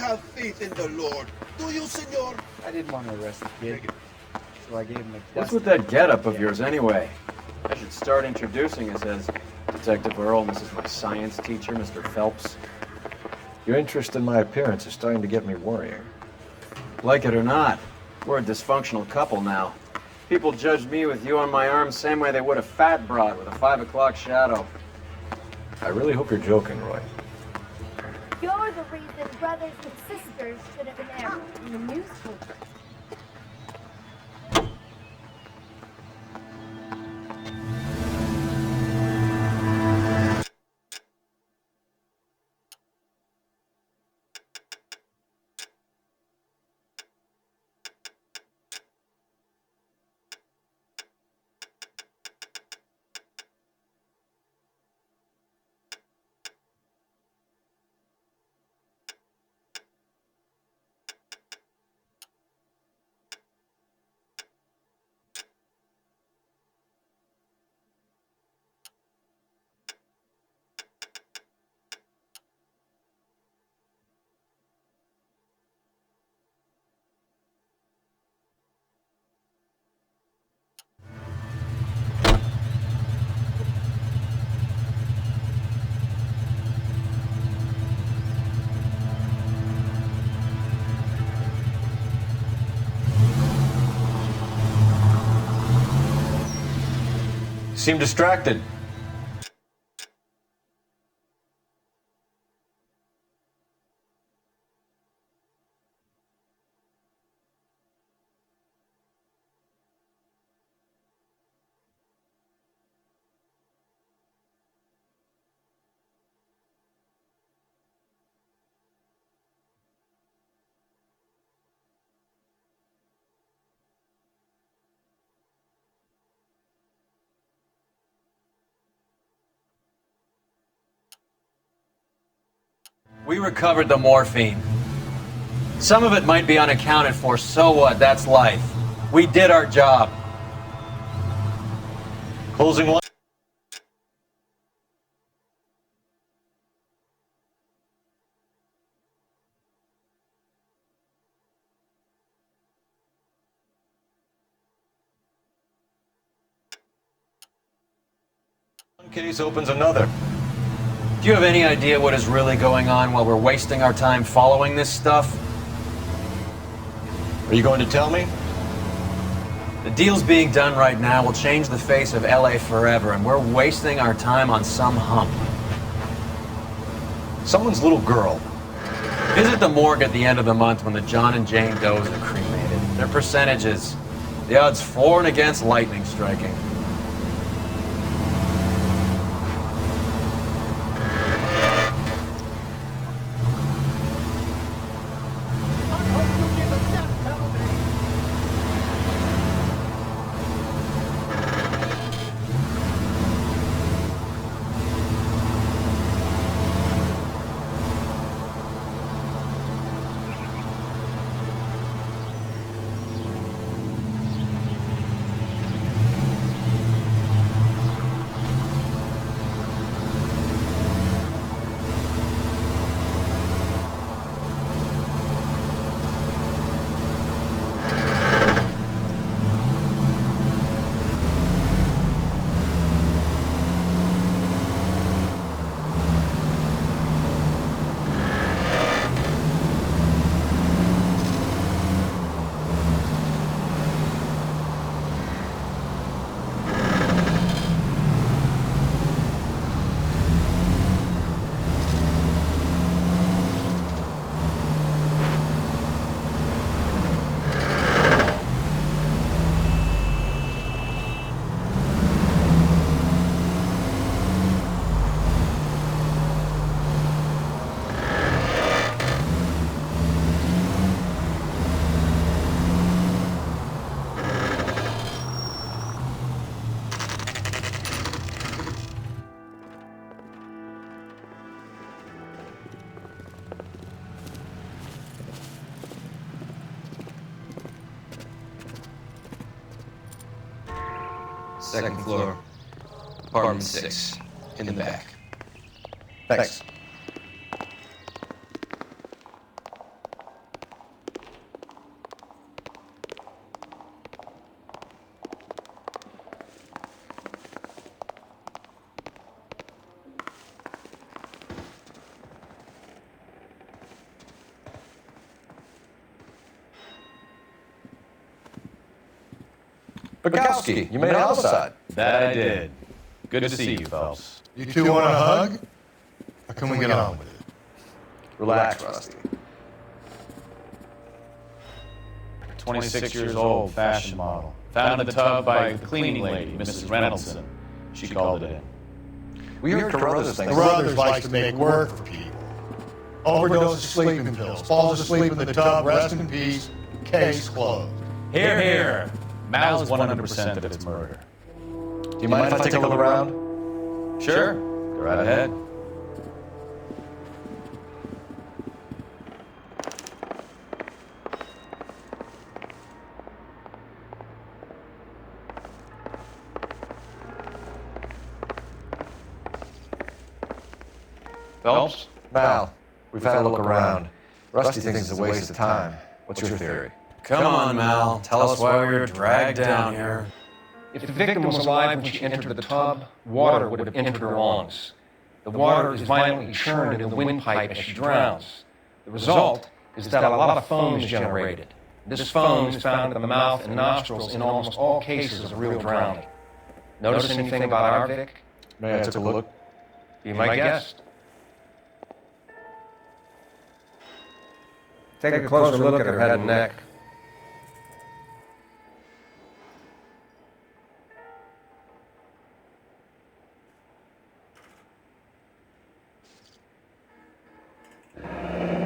have faith in the Lord. Do you, senor? I didn't want to arrest the kid, so I gave him a What's dust. with that getup of yours anyway? I should start introducing us as Detective Earl, and this is my science teacher, Mr. Phelps. Your interest in my appearance is starting to get me worrying. Like it or not, we're a dysfunctional couple now. People judged me with you on my arm same way they would a fat broad with a 5 o'clock shadow. I really hope you're joking, Roy. You're the reason brothers and sisters should have been aired in the newspaper. Seem distracted. We recovered the morphine. Some of it might be unaccounted for, so what? That's life. We did our job. Closing line. One case opens another. Do you have any idea what is really going on while we're wasting our time following this stuff? Are you going to tell me? The deals being done right now will change the face of LA forever, and we're wasting our time on some hump. Someone's little girl. Visit the morgue at the end of the month when the John and Jane Does are cremated. Their percentages. The odds for and against lightning striking. Second floor, apartment 6, in the back. Thanks. Bukowski, you made homicide. That I did. Good to see you, Phelps. You two want a hug? Or can we get on with it? Relax, Rusty. 26 years old, fashion model. Found in the tub by the cleaning lady, Mrs. Reynoldson. She called it in. We heard Carruthers things. Carruthers likes to make work for people. Overdose of sleeping pills. Falls asleep in the tub. Rest in peace. Case closed. Here, here. Mal's 100% that it's murder. Do you mind if I take a look around? Sure. Go right ahead. Phelps? Mal, we've had a look around. Rusty thinks it's a waste of time. What's your theory? Come on, Mal. Tell us why we were dragged down here. If the victim was alive when she entered the tub, water would have entered her lungs. The water is violently churned in the windpipe as she drowns. The result is that a lot of foam is generated. This foam is found in the mouth and nostrils in almost all cases of real drowning. Notice anything about our Vic? May I take a look? Be my guest. Take a closer look at her head and neck.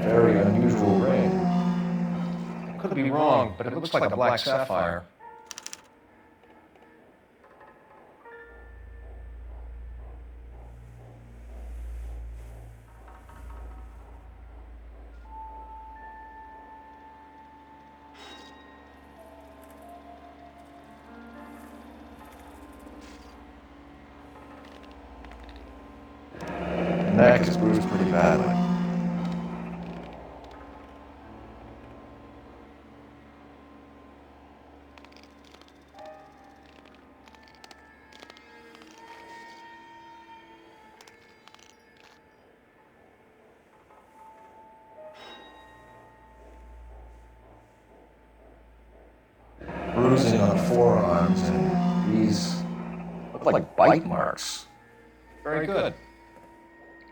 Very unusual ring. Could be wrong, but it looks like a black sapphire. The neck is bruised pretty badly. Bruising on forearms, and these look like bite marks. Very good.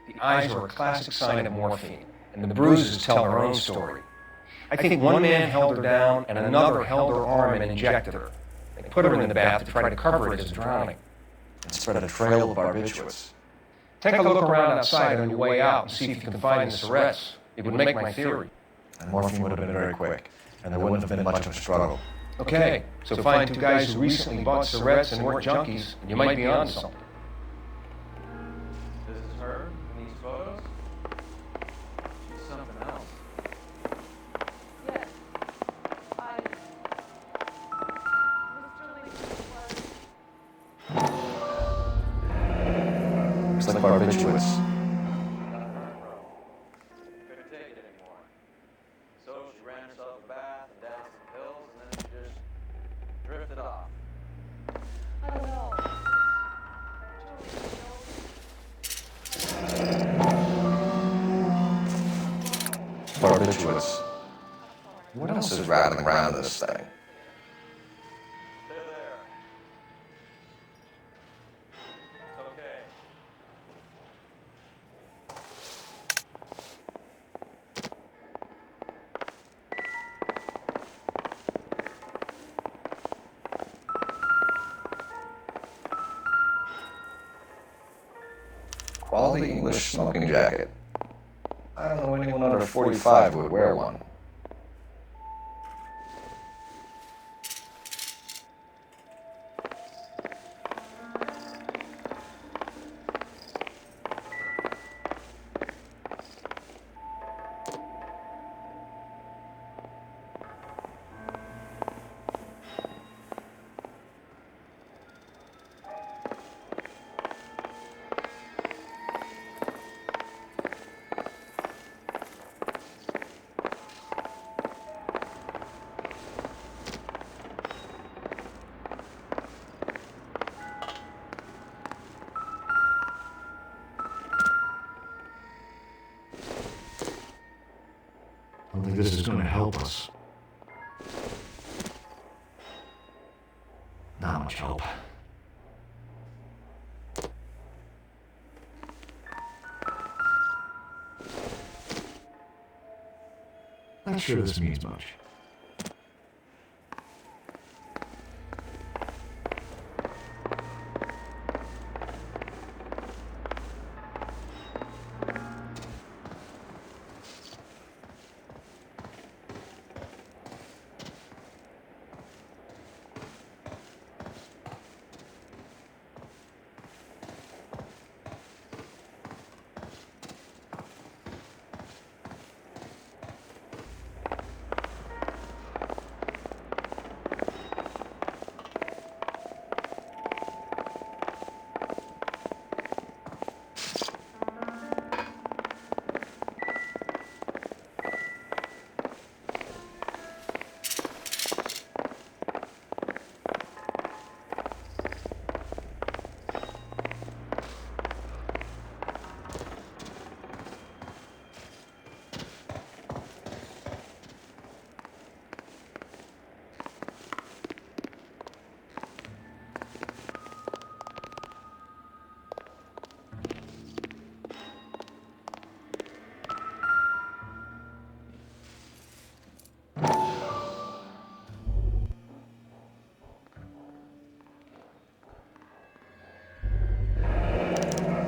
The eyes are a classic sign of morphine, and the bruises tell their own story. I think one man held her down, and another held her arm and injected her. They put her in the bath to try to cover it as drowning. And spread a trail of barbiturates. Take a look around outside on your way out and see if you can find the syrettes. It would make my theory. And morphine would have been very quick, and there wouldn't have been much of a struggle. Okay, so find two guys who recently bought syrettes and weren't junkies, and you might be on something. This is her in these photos? She's something else. Yes. Looks like barbiturates. Couldn't take it anymore. So she ran herself a bath and down some pills, and then she just drifted off. I don't know. Barbiturates. What else is rattling around this thing? They're there. It's okay. Quality English smoking jacket. I don't know anyone under 45 who would wear one. I think this is going to help us. much hope. Not sure this means much.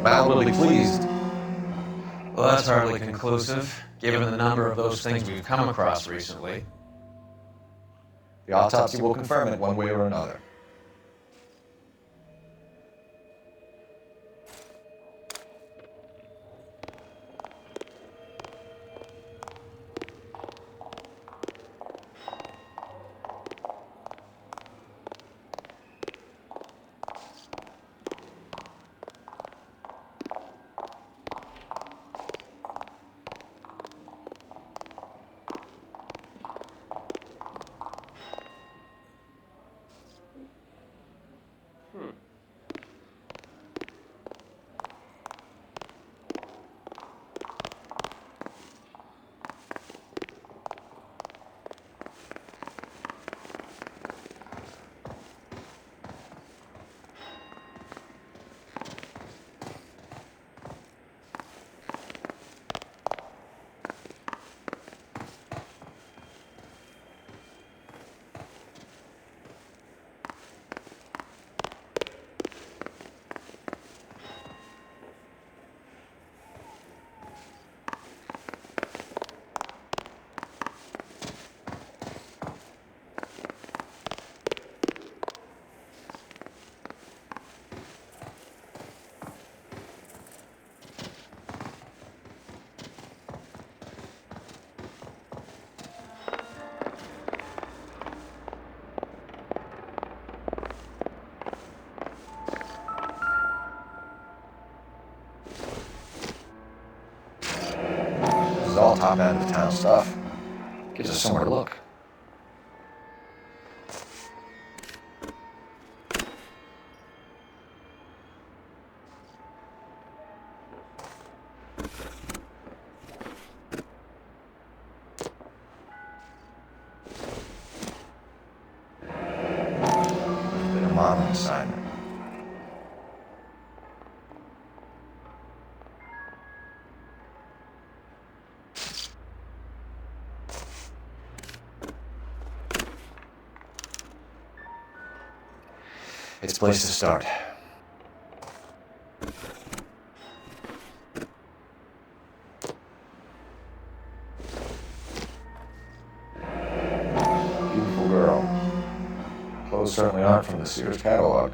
Mildly pleased. Well, that's hardly conclusive, given the number of those things we've come across recently. The autopsy will confirm it one way or another. This is all top end of town stuff. Gives us somewhere to look. Bit of modeling assignment. It's a place to start. Beautiful girl. Clothes certainly aren't from the Sears catalog.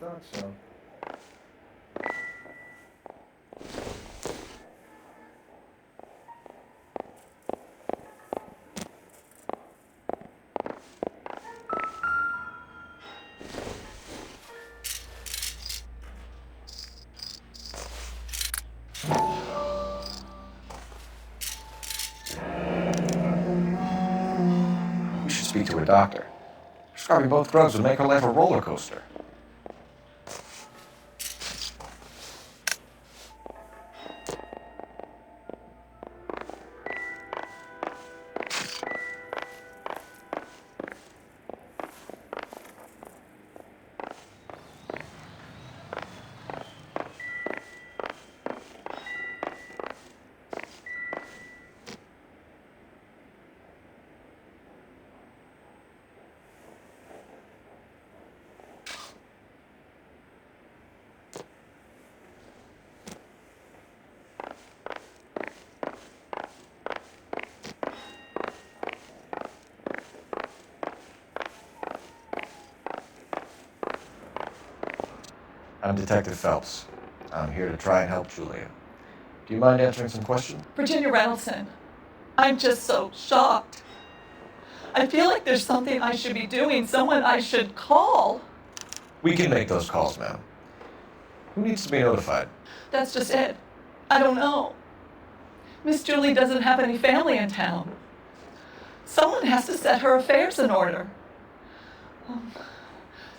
Thought so. We should speak to a doctor. Prescribing both drugs would make her life a roller coaster. I'm Detective Phelps. I'm here to try and help Julia. Do you mind answering some questions? Virginia Reynoldsson, I'm just so shocked. I feel like there's something I should be doing, someone I should call. We can make those calls, ma'am. Who needs to be notified? That's just it. I don't know. Miss Julie doesn't have any family in town. Someone has to set her affairs in order.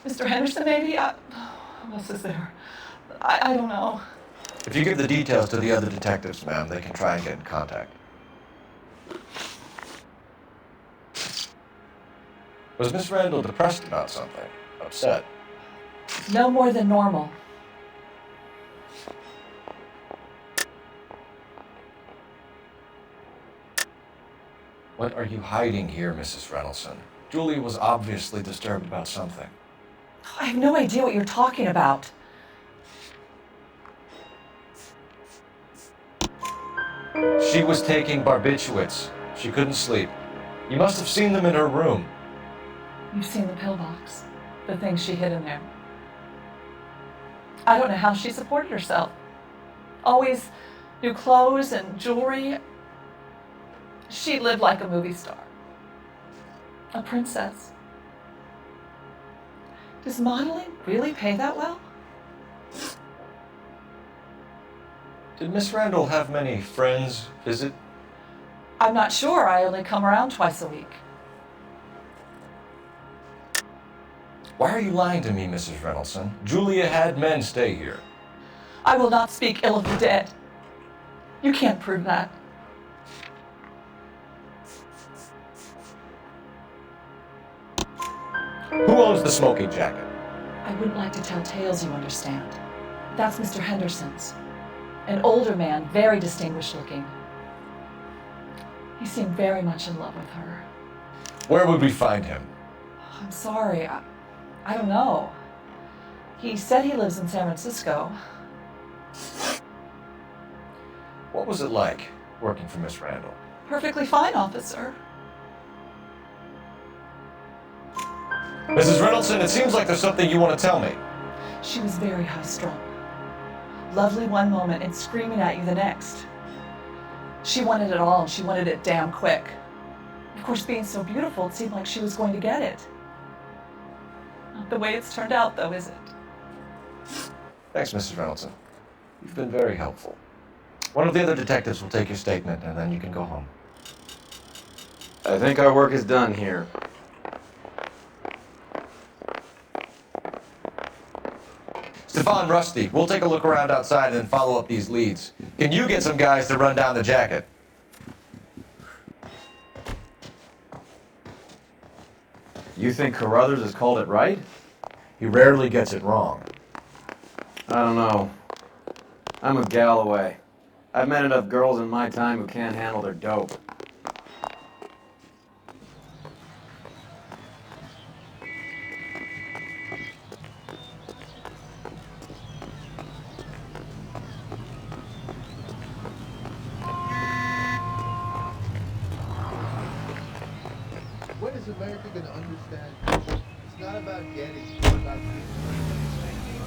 Mr. Henderson, maybe? Who else is there? I don't know. If you give the details to the other detectives, ma'am, they can try and get in contact. Was Miss Randall depressed about something? Upset? No more than normal. What are you hiding here, Mrs. Reynoldsson? Julie was obviously disturbed about something. I have no idea what you're talking about. She was taking barbiturates. She couldn't sleep. You must have seen them in her room. You've seen the pillbox, the things she hid in there. I don't know how she supported herself. Always new clothes and jewelry. She lived like a movie star. A princess. Does modeling really pay that well? Did Miss Randall have many friends visit? I'm not sure. I only come around twice a week. Why are you lying to me, Mrs. Reynoldsson? Julia had men stay here. I will not speak ill of the dead. You can't prove that. Who owns the smoking jacket? I wouldn't like to tell tales, you understand. That's Mr. Henderson's. An older man, very distinguished looking. He seemed very much in love with her. Where would we find him? I'm sorry, I don't know. He said he lives in San Francisco. What was it like working for Miss Randall? Perfectly fine, officer. Mrs. Reynoldsson, it seems like there's something you want to tell me. She was very high-strung. Lovely one moment and screaming at you the next. She wanted it all, and she wanted it damn quick. Of course, being so beautiful, it seemed like she was going to get it. Not the way it's turned out, though, is it? Thanks, Mrs. Reynoldsson. You've been very helpful. One of the other detectives will take your statement, and then you can go home. I think our work is done here. Stefan, Rusty, we'll take a look around outside and then follow up these leads. Can you get some guys to run down the jacket? You think Carruthers has called it right? He rarely gets it wrong. I don't know. I'm with Galloway. I've met enough girls in my time who can't handle their dope. When is America going to understand? It's not about getting, it's about giving.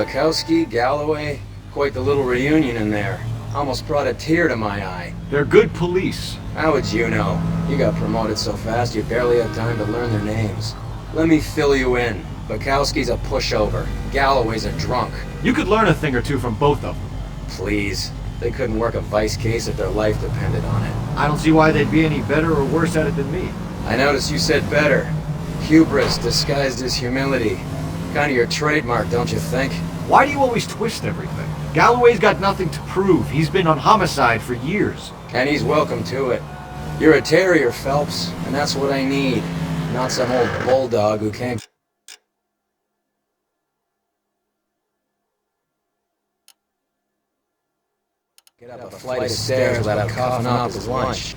Bukowski, Galloway, quite the little reunion in there. Almost brought a tear to my eye. They're good police. How would you know? You got promoted so fast you barely had time to learn their names. Let me fill you in. Bukowski's a pushover. Galloway's a drunk. You could learn a thing or two from both of them. Please. They couldn't work a vice case if their life depended on it. I don't see why they'd be any better or worse at it than me. I noticed you said better. Hubris disguised as humility. Kind of your trademark, don't you think? Why do you always twist everything? Galloway's got nothing to prove. He's been on homicide for years. And he's welcome to it. You're a terrier, Phelps, and that's what I need. Not some old bulldog who can't... get up a flight of stairs without coughing up his lunch.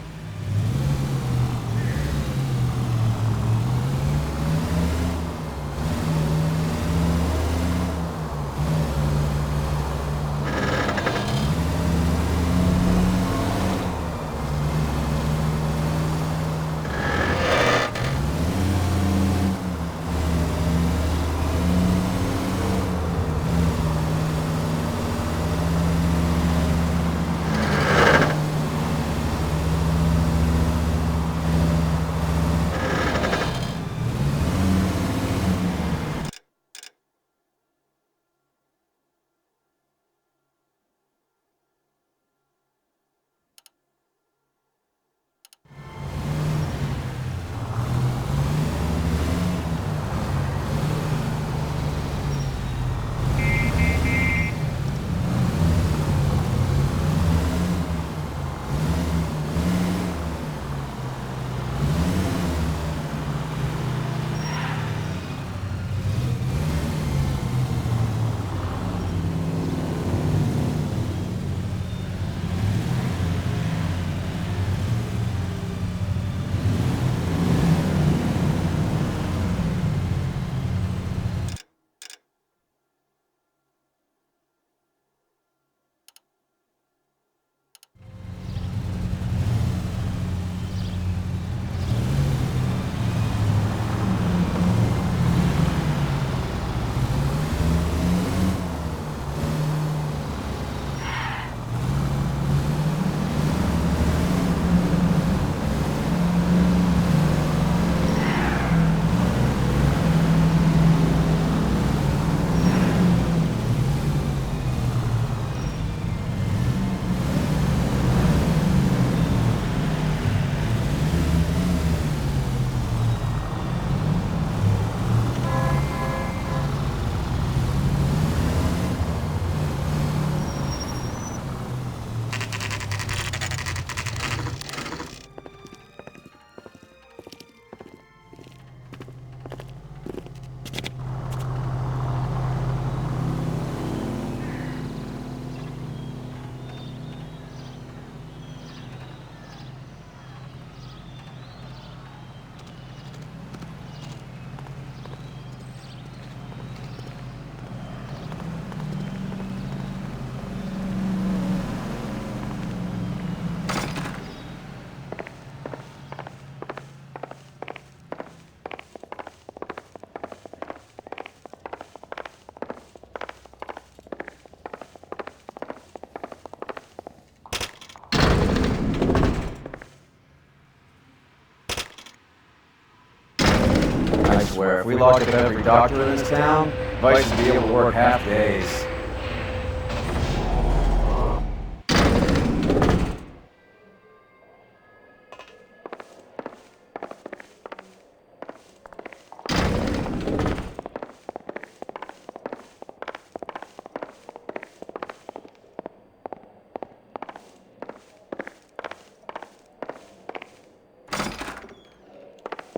I swear, if we locked up every doctor in this town, Vice would be able to work half days.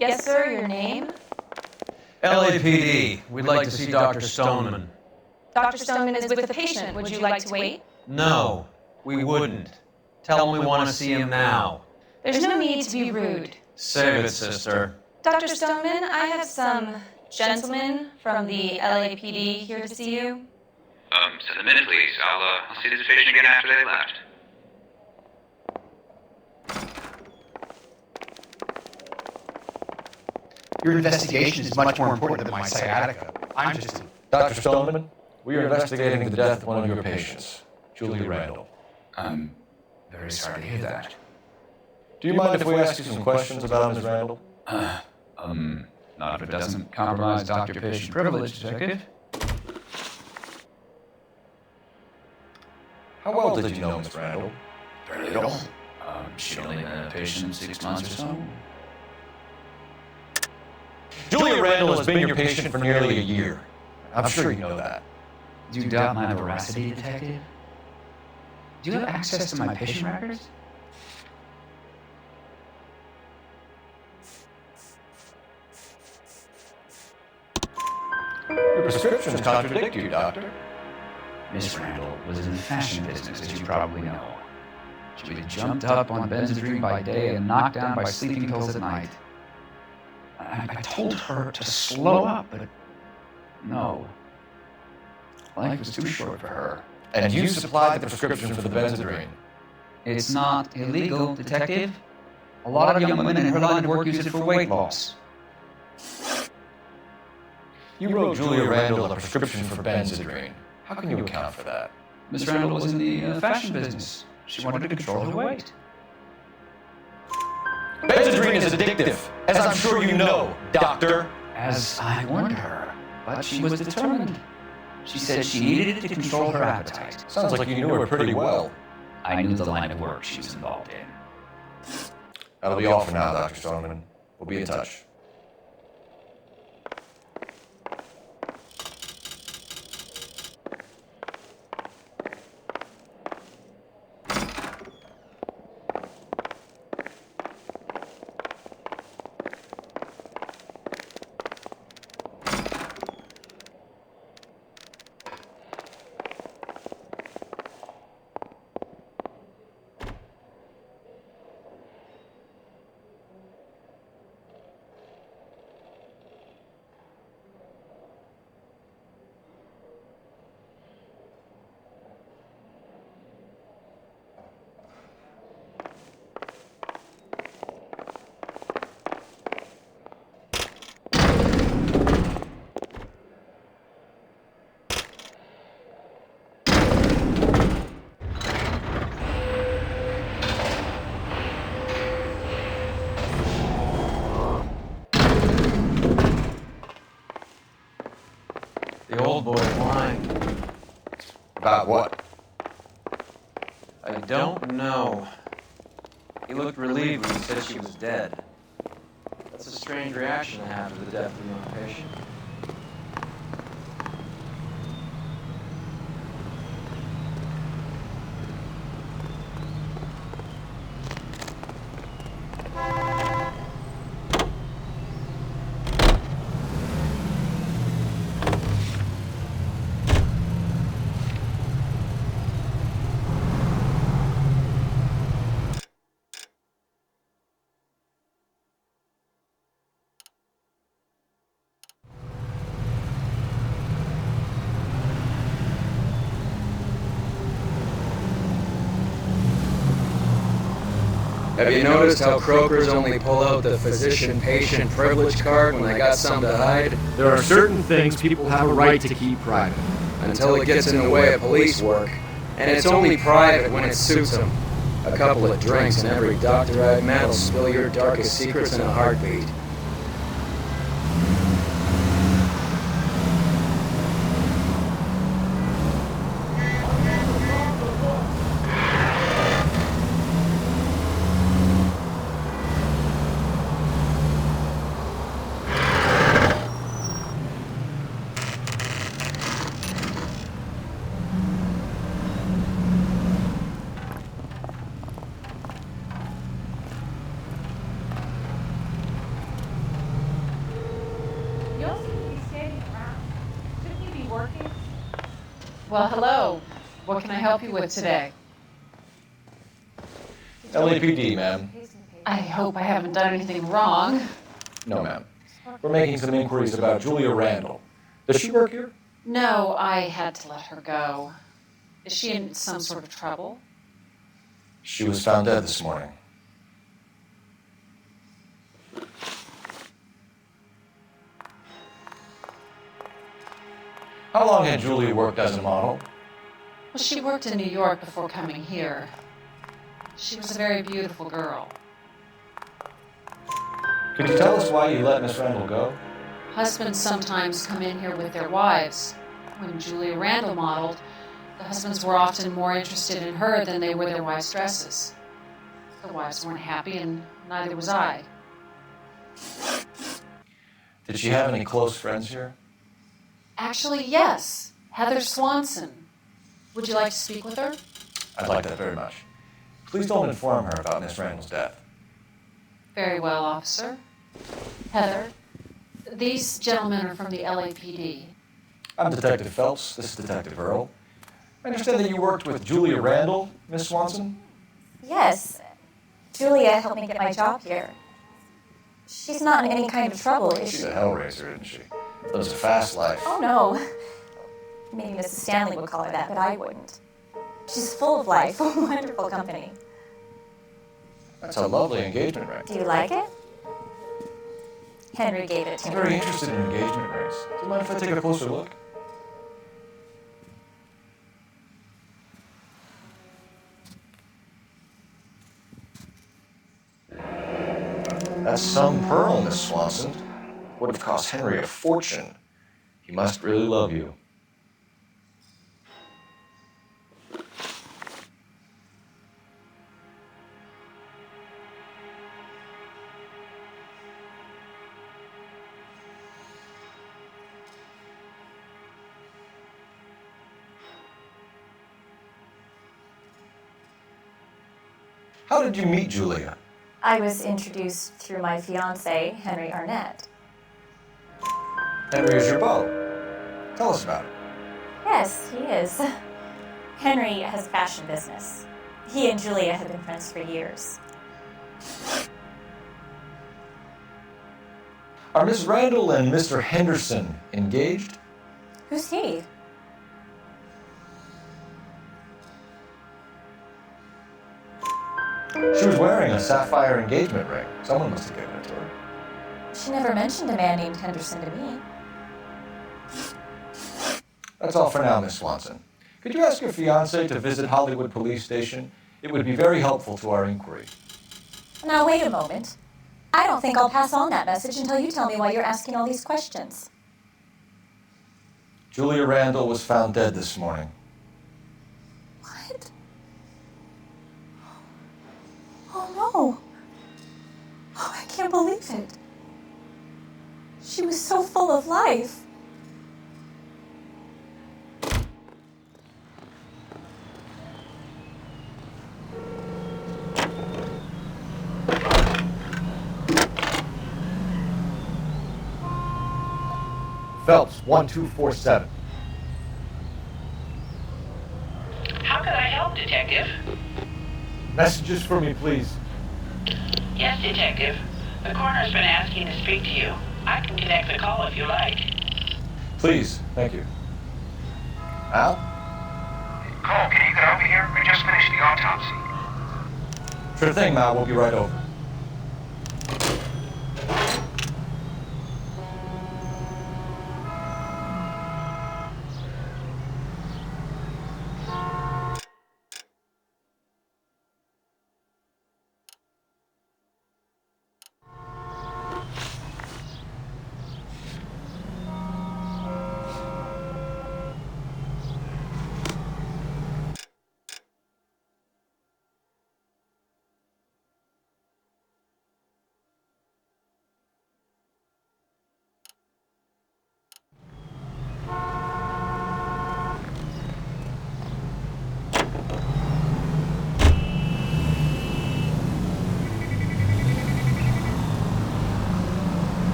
Yes, sir, your name? LAPD. We'd like to see Dr. Stoneman. Dr. Stoneman is with the patient. Would you like to wait? No, we wouldn't. Tell him we want to see him now. There's no need to be rude. Save it, sister. Dr. Stoneman, I have some gentlemen from the LAPD here to see you. Send them in, please. I'll see this patient again after they left. Your investigation is much more important than my sciatica. I'm just... Dr. Stoneman, We are investigating the death of one of your patients, Julia Randall. I'm very sorry to hear that. Do you mind if we ask you some questions about Ms. Randall? Not if it doesn't compromise doctor-patient privilege, Detective. How well did you know Ms. Randall? Very little. She'd only been a patient 6 months or so. Julia Randall has been your patient for nearly a year. I'm sure you know that. Do you doubt my veracity, Detective? Do you have access to my patient records? Your prescriptions contradict you, Doctor. Miss Randall was in the fashion business, as you probably know. She was jumped up on Benzedrine by day and knocked down by sleeping pills at night. I told her to slow up, but no. Life was too short for her. And you supplied the prescription for the Benzedrine. It's not illegal, Detective. A lot of young women in her line of work use it for weight loss. You wrote Julia Randall a prescription for Benzedrine. How can you account for that? Miss Randall was in the fashion business. She wanted to control her weight. Benzedrine is addictive, as I'm sure you know, Doctor. As I warned her, but she was determined. She said she needed it to control her appetite. Sounds like you knew her pretty well. I knew the line of work she was involved in. That'll be all for now, Dr. Strongman. We'll be in touch. The old boy's lying. About what? I don't know. He looked relieved when he said she was dead. That's a strange reaction to have to the death of a young patient. Have you noticed how croakers only pull out the physician-patient privilege card when they got something to hide? There are certain things people have a right to keep private. Until it gets in the way of police work. And it's only private when it suits them. A couple of drinks and every doctor I've met will spill your darkest secrets in a heartbeat. Well, hello. What can I help you with today? LAPD, ma'am. I hope I haven't done anything wrong. No, ma'am. We're making some inquiries about Julia Randall. Does she work here? No, I had to let her go. Is she in some sort of trouble? She was found dead this morning. How long had Julia worked as a model? Well, she worked in New York before coming here. She was a very beautiful girl. Could you tell us why you let Miss Randall go? Husbands sometimes come in here with their wives. When Julia Randall modeled, the husbands were often more interested in her than they were their wives' dresses. The wives weren't happy, and neither was I. Did she have any close friends here? Actually, yes. Heather Swanson. Would you like to speak with her? I'd like that very much. Please don't inform her about Miss Randall's death. Very well, officer. Heather, these gentlemen are from the LAPD. I'm Detective Phelps. This is Detective Earl. I understand that you worked with Julia Randall, Miss Swanson? Yes. Julia helped me get my job here. She's not in any kind of trouble, is she? She's a hellraiser, isn't she? Lives a fast life. Oh, no. Maybe Mrs. Stanley would call her that, but I wouldn't. She's full of life, wonderful company. That's a lovely engagement ring. Do you like it? Henry gave it to I'm me. very interested in engagement rings. Do you mind if I take a closer look? That's some pearl, Miss Swanson. Would have cost Henry a fortune. He must really love you. How did you meet Julia? I was introduced through my fiancé, Henry Arnett. Henry is your beau. Tell us about it. Yes, he is. Henry has a fashion business. He and Julia have been friends for years. Are Miss Randall and Mr. Henderson engaged? Who's he? She was wearing a sapphire engagement ring. Someone must have given it to her. She never mentioned a man named Henderson to me. That's all for now, Miss Swanson. Could you ask your fiancé to visit Hollywood Police Station? It would be very helpful to our inquiry. Now, wait a moment. I don't think I'll pass on that message until you tell me why you're asking all these questions. Julia Randall was found dead this morning. What? Oh, no. Oh, I can't believe it. She was so full of life. Phelps, 1247. How could I help, Detective? Messages for me, please. Yes, Detective. The coroner's been asking to speak to you. I can connect the call if you like. Please, thank you. Al? Cole, can you get over here? We just finished the autopsy. Sure thing, Mal. We'll be right over.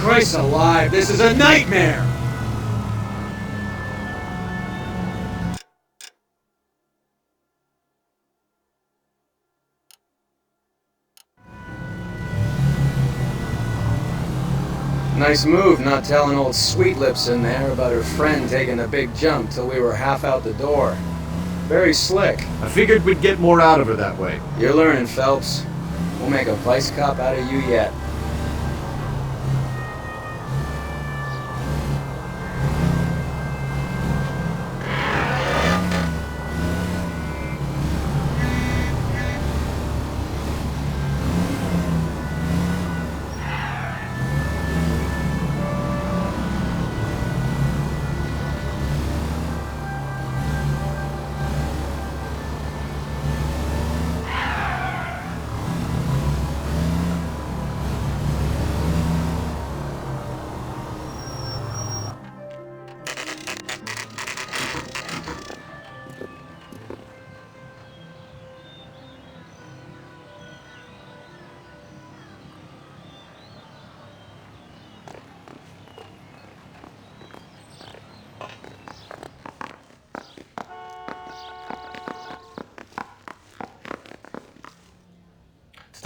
Christ alive, this is a nightmare! Nice move not telling old Sweet Lips in there about her friend taking a big jump till we were half out the door. Very slick. I figured we'd get more out of her that way. You're learning, Phelps. We'll make a vice cop out of you yet.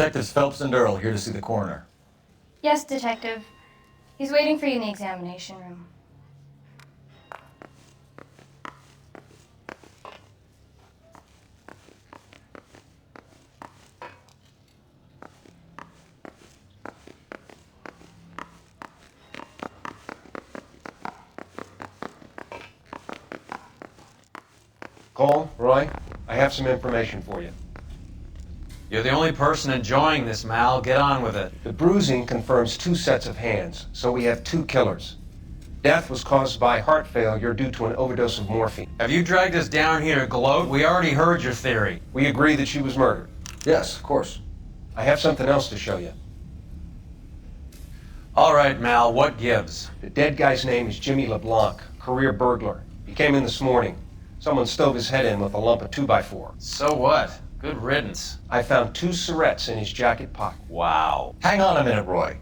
Detectives Phelps and Earl here to see the coroner. Yes, Detective. He's waiting for you in the examination room. Cole, Roy, I have some information for you. You're the only person enjoying this, Mal. Get on with it. The bruising confirms 2 sets of hands, so we have 2 killers. Death was caused by heart failure due to an overdose of morphine. Have you dragged us down here to gloat? We already heard your theory. We agree that she was murdered. Yes, of course. I have something else to show you. All right, Mal, what gives? The dead guy's name is Jimmy LeBlanc, career burglar. He came in this morning. Someone stove his head in with a lump of 2x4. So what? Good riddance. I found 2 cigarettes in his jacket pocket. Wow. Hang on a minute, Roy.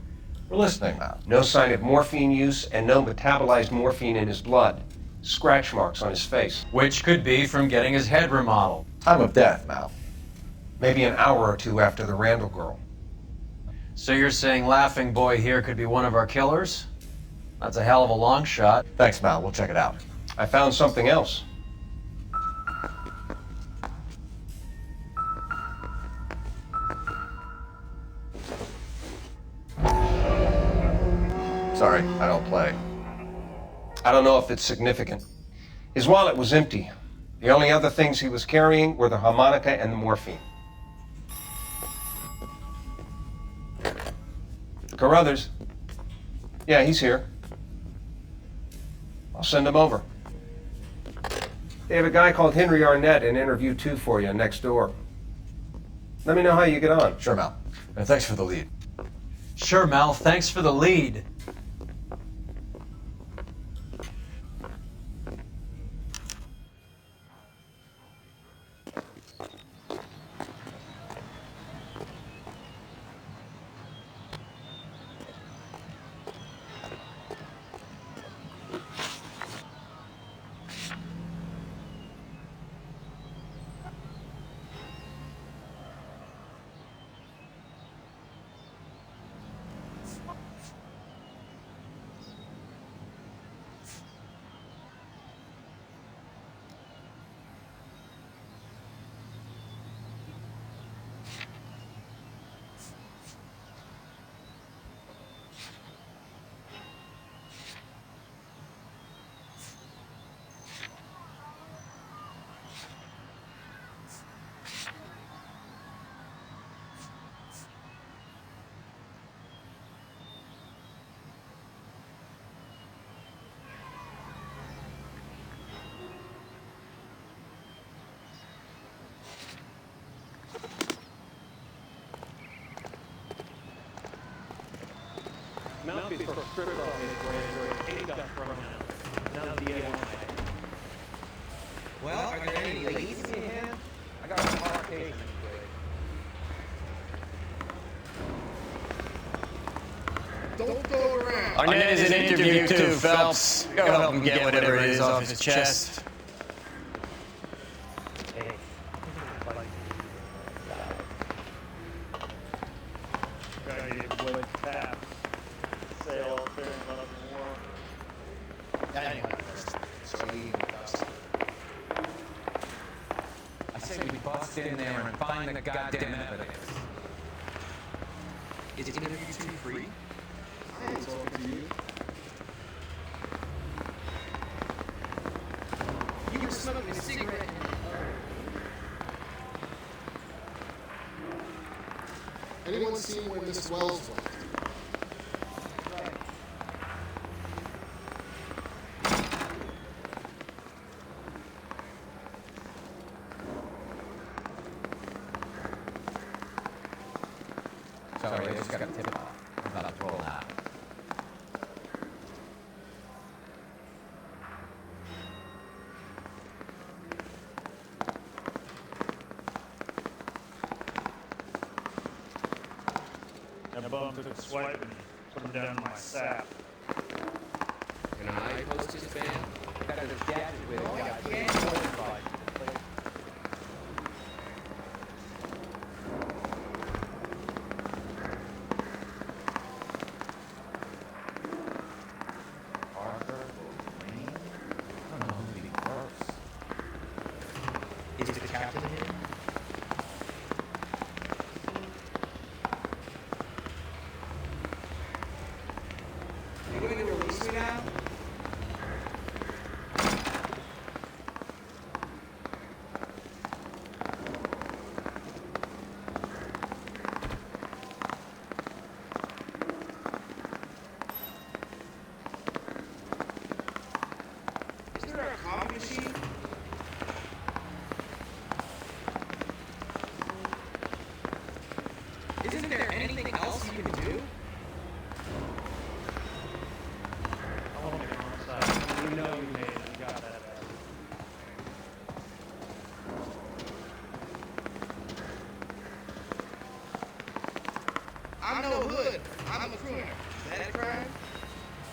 We're listening now. No sign of morphine use and no metabolized morphine in his blood. Scratch marks on his face. Which could be from getting his head remodeled. Time of death, Mal. Maybe an hour or 2 after the Randall girl. So you're saying Laughing Boy here could be one of our killers? That's a hell of a long shot. Thanks, Mal. We'll check it out. I found something else. Sorry, I don't play. I don't know if it's significant. His wallet was empty. The only other things he was carrying were the harmonica and the morphine. Carruthers. Yeah, he's here. I'll send him over. They have a guy called Henry Arnett in interview 2 for you next door. Let me know how you get on. Sure, Mal. And thanks for the lead. Sure, Mal. Thanks for the lead. Mouthpiece for stripped off his way, he got thrown out. Now the DA wants it. Well, are there any leads in your hand? I got a hard case. Don't go around. Arnett is in interview too, Phelps. Go help him get whatever it is off his chest. In there and find the goddamn evidence. Is interview 2 free? I ain't talking to you. You were smoking a cigarette. Anyone seen where Miss Wells went? Sorry, I just got a tip off. I'm about to roll out. That bum took a swipe and put him down in my sap. Can I post his band? Got his gadget with him. Got Is the captain here? You going to release me now? Is there a coffee machine? Isn't there anything else you can do? I want to go outside. You know you made it. You got that bad. I'm no hood. I'm a crooner. Is that a crime?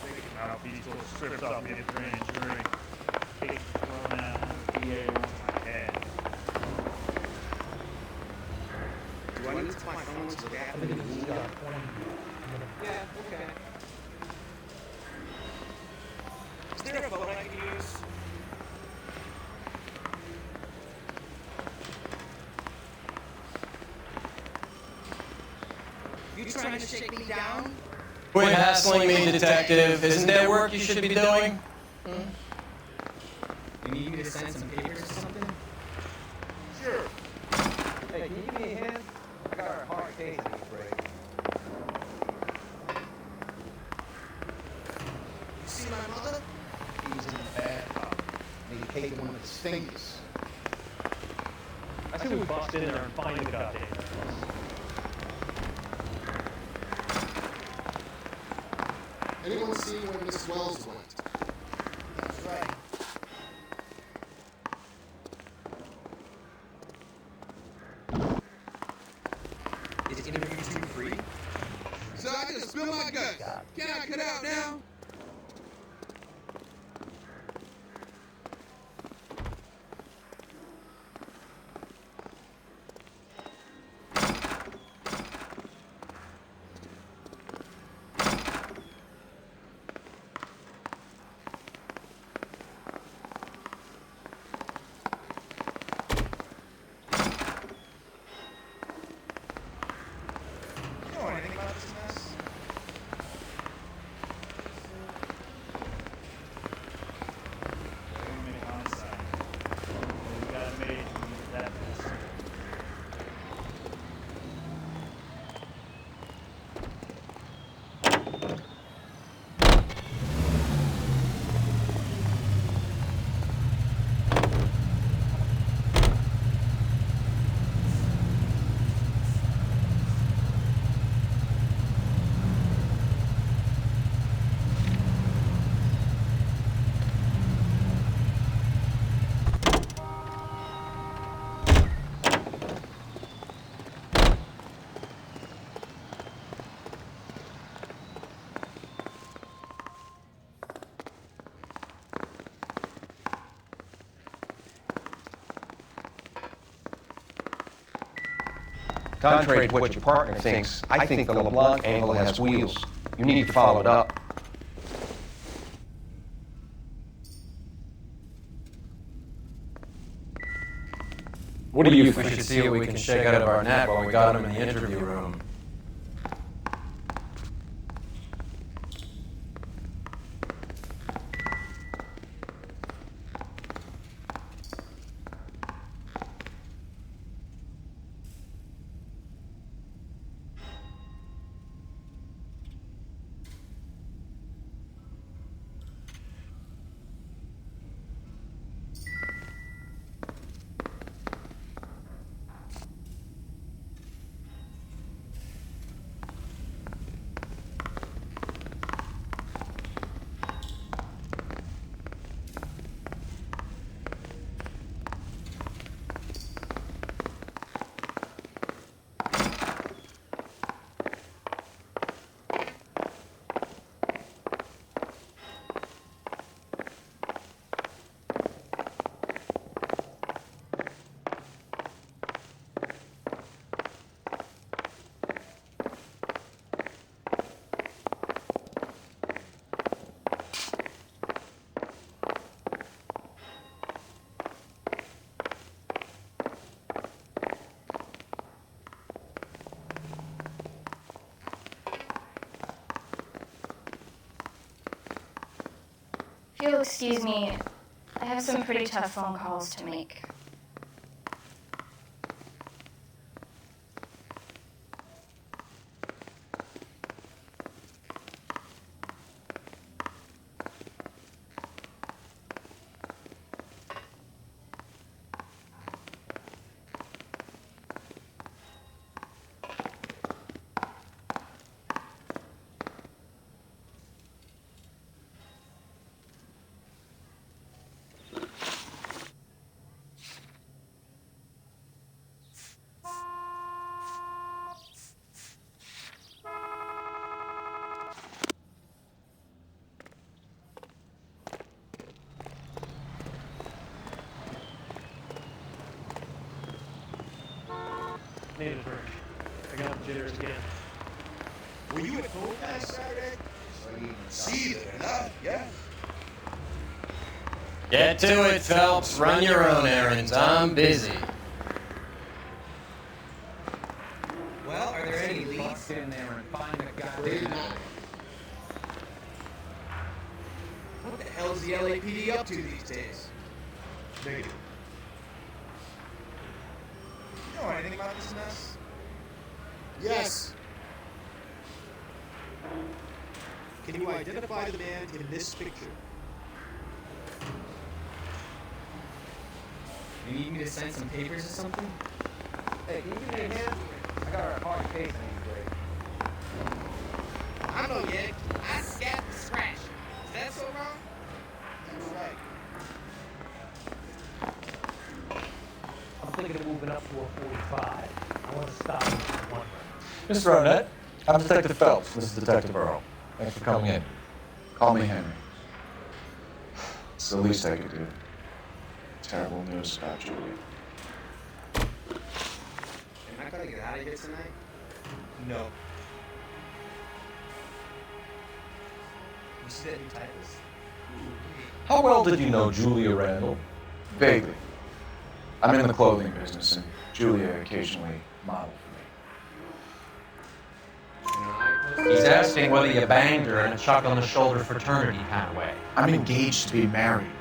Taking mouthpiece little strips off mid-range drink. Cake thrown out. DA on my head. Do I need to my phone to look after me? Yeah, okay. Is there a boat I can use? You trying to shake me down? Quit hassling me, detective. Isn't there work you should be doing? You need me to send some papers or something? Sure. Hey, can you give me a hand? I got a hard case I need to break. You see my mother? He was in the bathtub. And he caked one of his fingers. I say we bust in there and find the goddamn necklace. Anyone see where Miss Wells went? That's right. Is interview 2 free? So I just spilled my guts. Can I cut out now? You know anything about this mess? Contrary to what your partner thinks, I think the LeBlanc angle has wheels. You need to follow it up. What do you think? We should see what we can shake out of our net while we got him in the interview room. If you'll excuse me, I have some pretty tough phone calls to make. Need a drink. I got the jitters again. Were you at home last Saturday? So I didn't see that or not, yeah? Get to it, Phelps. Run your own errands. I'm busy. Well, are there any leads? In there and find the goddamn. What the hell is the LAPD up to these days? Negative. You know anything about this mess? Yes. Can you identify the man in this picture? You need me to sign some papers or something? Hey, can you give me a hand? I got a hard case I need to break. I know yet. I scat and scratch. Is that so wrong? That's right. I'm thinking of moving up to a 45. I want to stop at one. Mr. Arnett, I'm Detective Phelps. This is Detective Earl. Thanks for coming in. Call me Henry. It's the least I could do. Terrible news about Julia. Am I gonna get out of here tonight? No. You see that new typist? How well did you know Julia Randall? Vaguely. I'm in the clothing business, and Julia occasionally modeled for me. He's asking whether you banged her in a chuck-on-the-shoulder fraternity kind of way. I'm engaged to be married.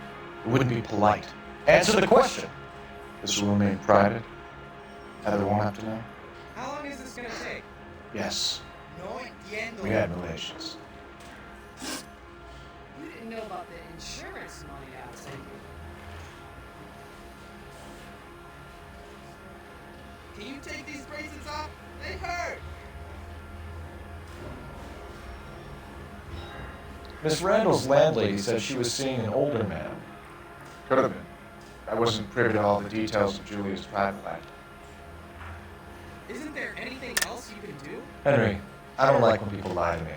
It wouldn't be polite. Answer the question. This will remain private. Heather won't have to know. How long is this gonna take? Yes. No entiendo. We had relations. You didn't know about the insurance money I was taking. Can you take these bracelets off? They hurt. Miss Randall's landlady said she was seeing an older man. Could have been. I wasn't privy to all the details of Julia's private life. Isn't there anything else you can do? Henry, I don't like when people lie to me.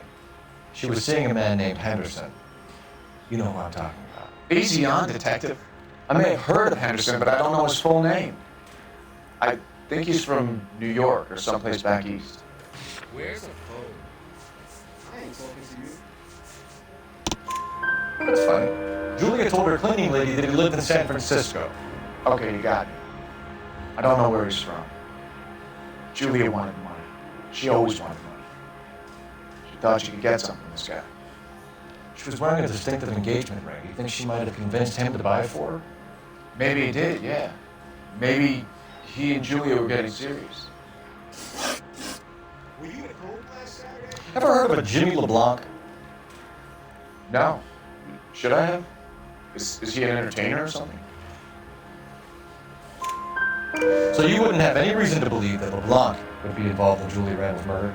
She was seeing a man named Henderson. You know who I'm talking about. Easy on, detective. I may have heard of Henderson, but I don't know his full name. I think he's from New York or someplace back east. Where's a phone? I ain't talking to you. That's funny. Julia told her cleaning lady that he lived in San Francisco. Okay, you got me. I don't know where he's from. Julia wanted money. She always wanted money. She thought she could get something from this guy. She was wearing a distinctive engagement ring. You think she might have convinced him to buy it for her? Maybe he did, yeah. Maybe he and Julia were getting serious. Were you at home last Saturday? Ever heard of a Jimmy LeBlanc? No. Should I have? Is he an entertainer or something? So you wouldn't have any reason to believe that LeBlanc would be involved in Julia Randall's murder?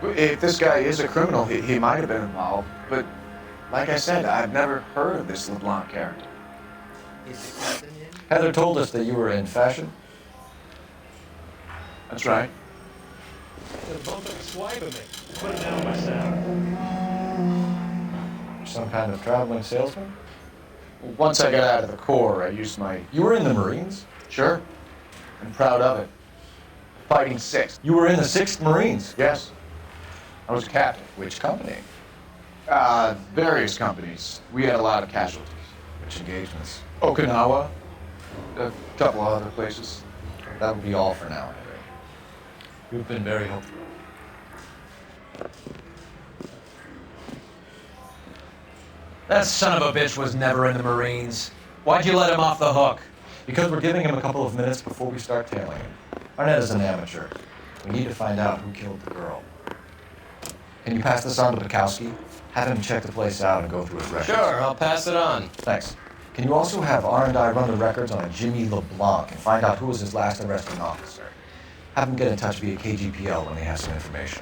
If this guy is a criminal, he might have been involved. But like I said, I've never heard of this LeBlanc character. Is the captain in? Heather told us that you were in fashion. That's right. They're both took a swipe at me. Put it down myself. Some kind of traveling salesman? Once I got out of the Corps, I used my... You were in the Marines? Sure. I'm proud of it. Fighting 6th. You were in the 6th Marines? Yes. I was a captain. Which company? Various companies. We had a lot of casualties. Which engagements? Okinawa. A couple of other places. That would be all for now, Henry. You've been very helpful. That son of a bitch was never in the Marines. Why'd you let him off the hook? Because we're giving him a couple of minutes before we start tailing him. Arnett is an amateur. We need to find out who killed the girl. Can you pass this on to Bukowski? Have him check the place out and go through his records. Sure, I'll pass it on. Thanks. Can you also have R&I run the records on a Jimmy LeBlanc and find out who was his last arresting officer? Have him get in touch via KGPL when they have some information.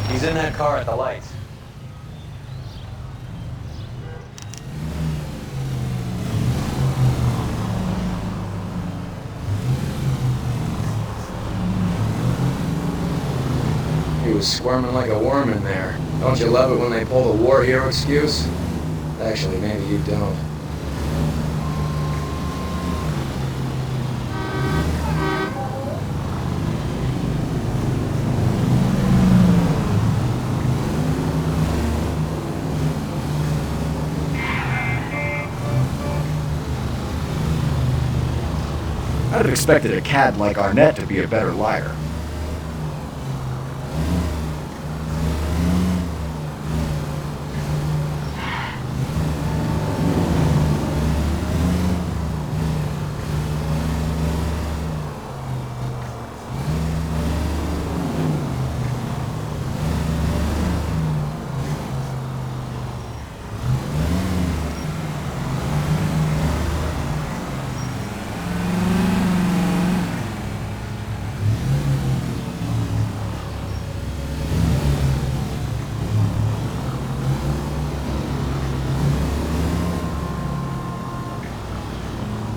He's in that car at the lights. He was squirming like a worm in there. Don't you love it when they pull the war hero excuse? Actually, maybe you don't. I'd have expected a cad like Arnett to be a better liar.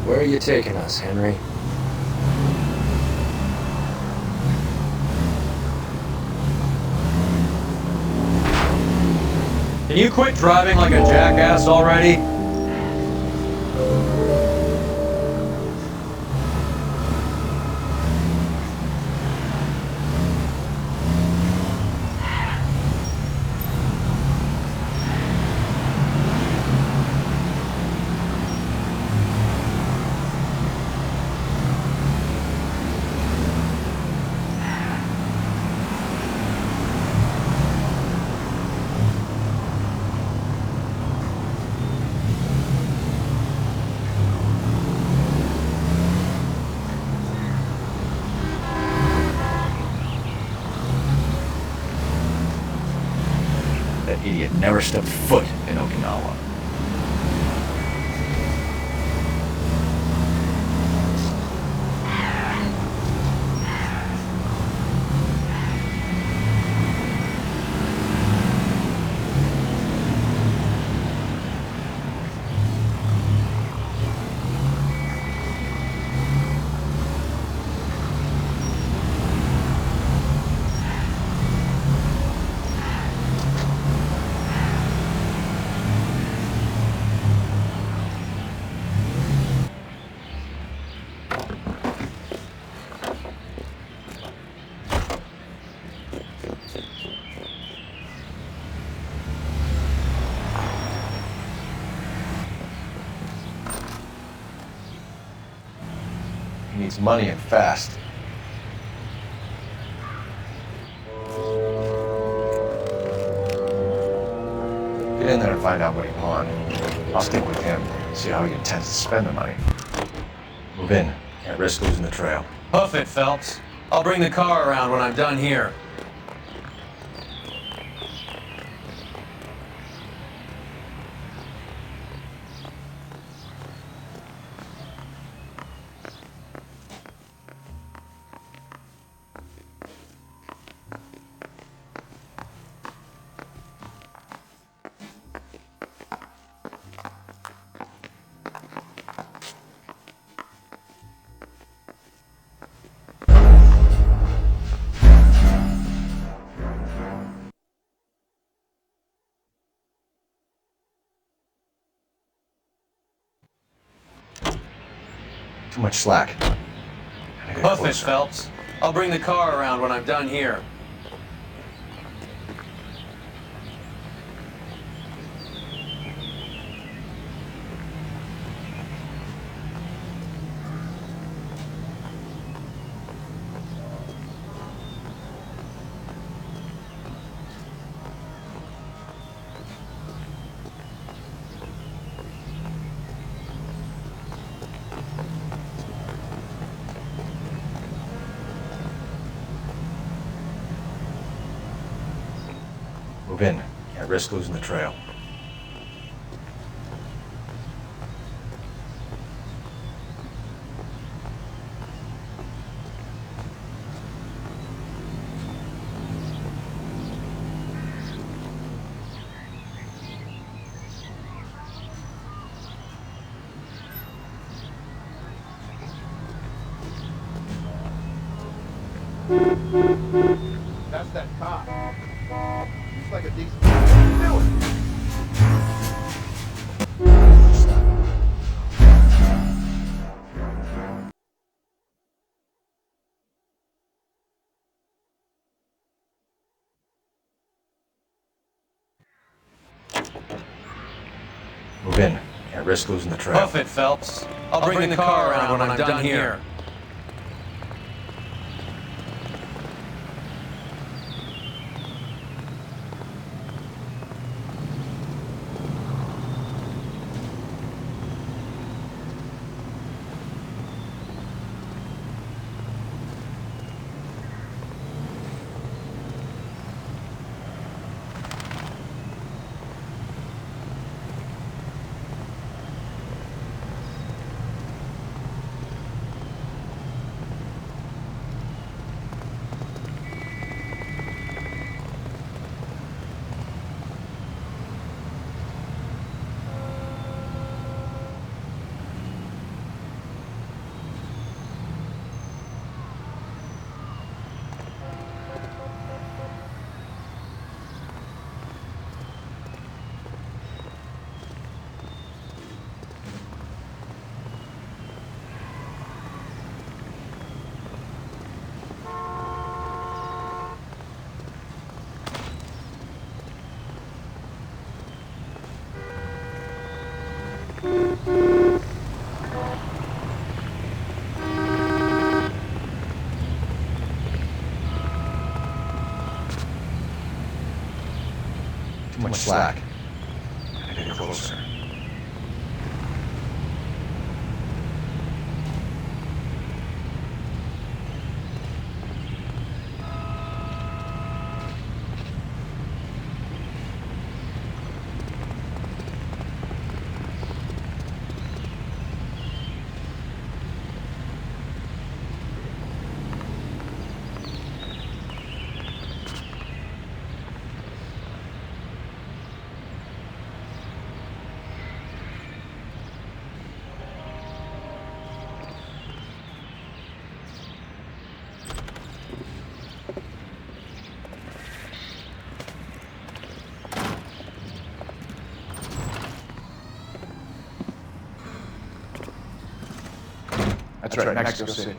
Where are you taking us, Henry? Can you quit driving like a jackass already? That idiot never stepped foot in Okinawa. He needs money and fast. Get in there and find out what he pawned. I'll stick with him, see how he intends to spend the money. Move in. Can't risk losing the trail. Hoof it, Phelps. I'll bring the car around when I'm done here. Too much slack. Hoof it, Phelps. I'll bring the car around when I'm done here. Move in. Can't risk losing the trail. That's that cop. He's like a decent guy. What are you doing? Move in. Can't risk losing the trail. Huff it, Phelps. I'll bring the car around when I'm done here. Too much slack. Gotta get closer. That's right, Mexico City.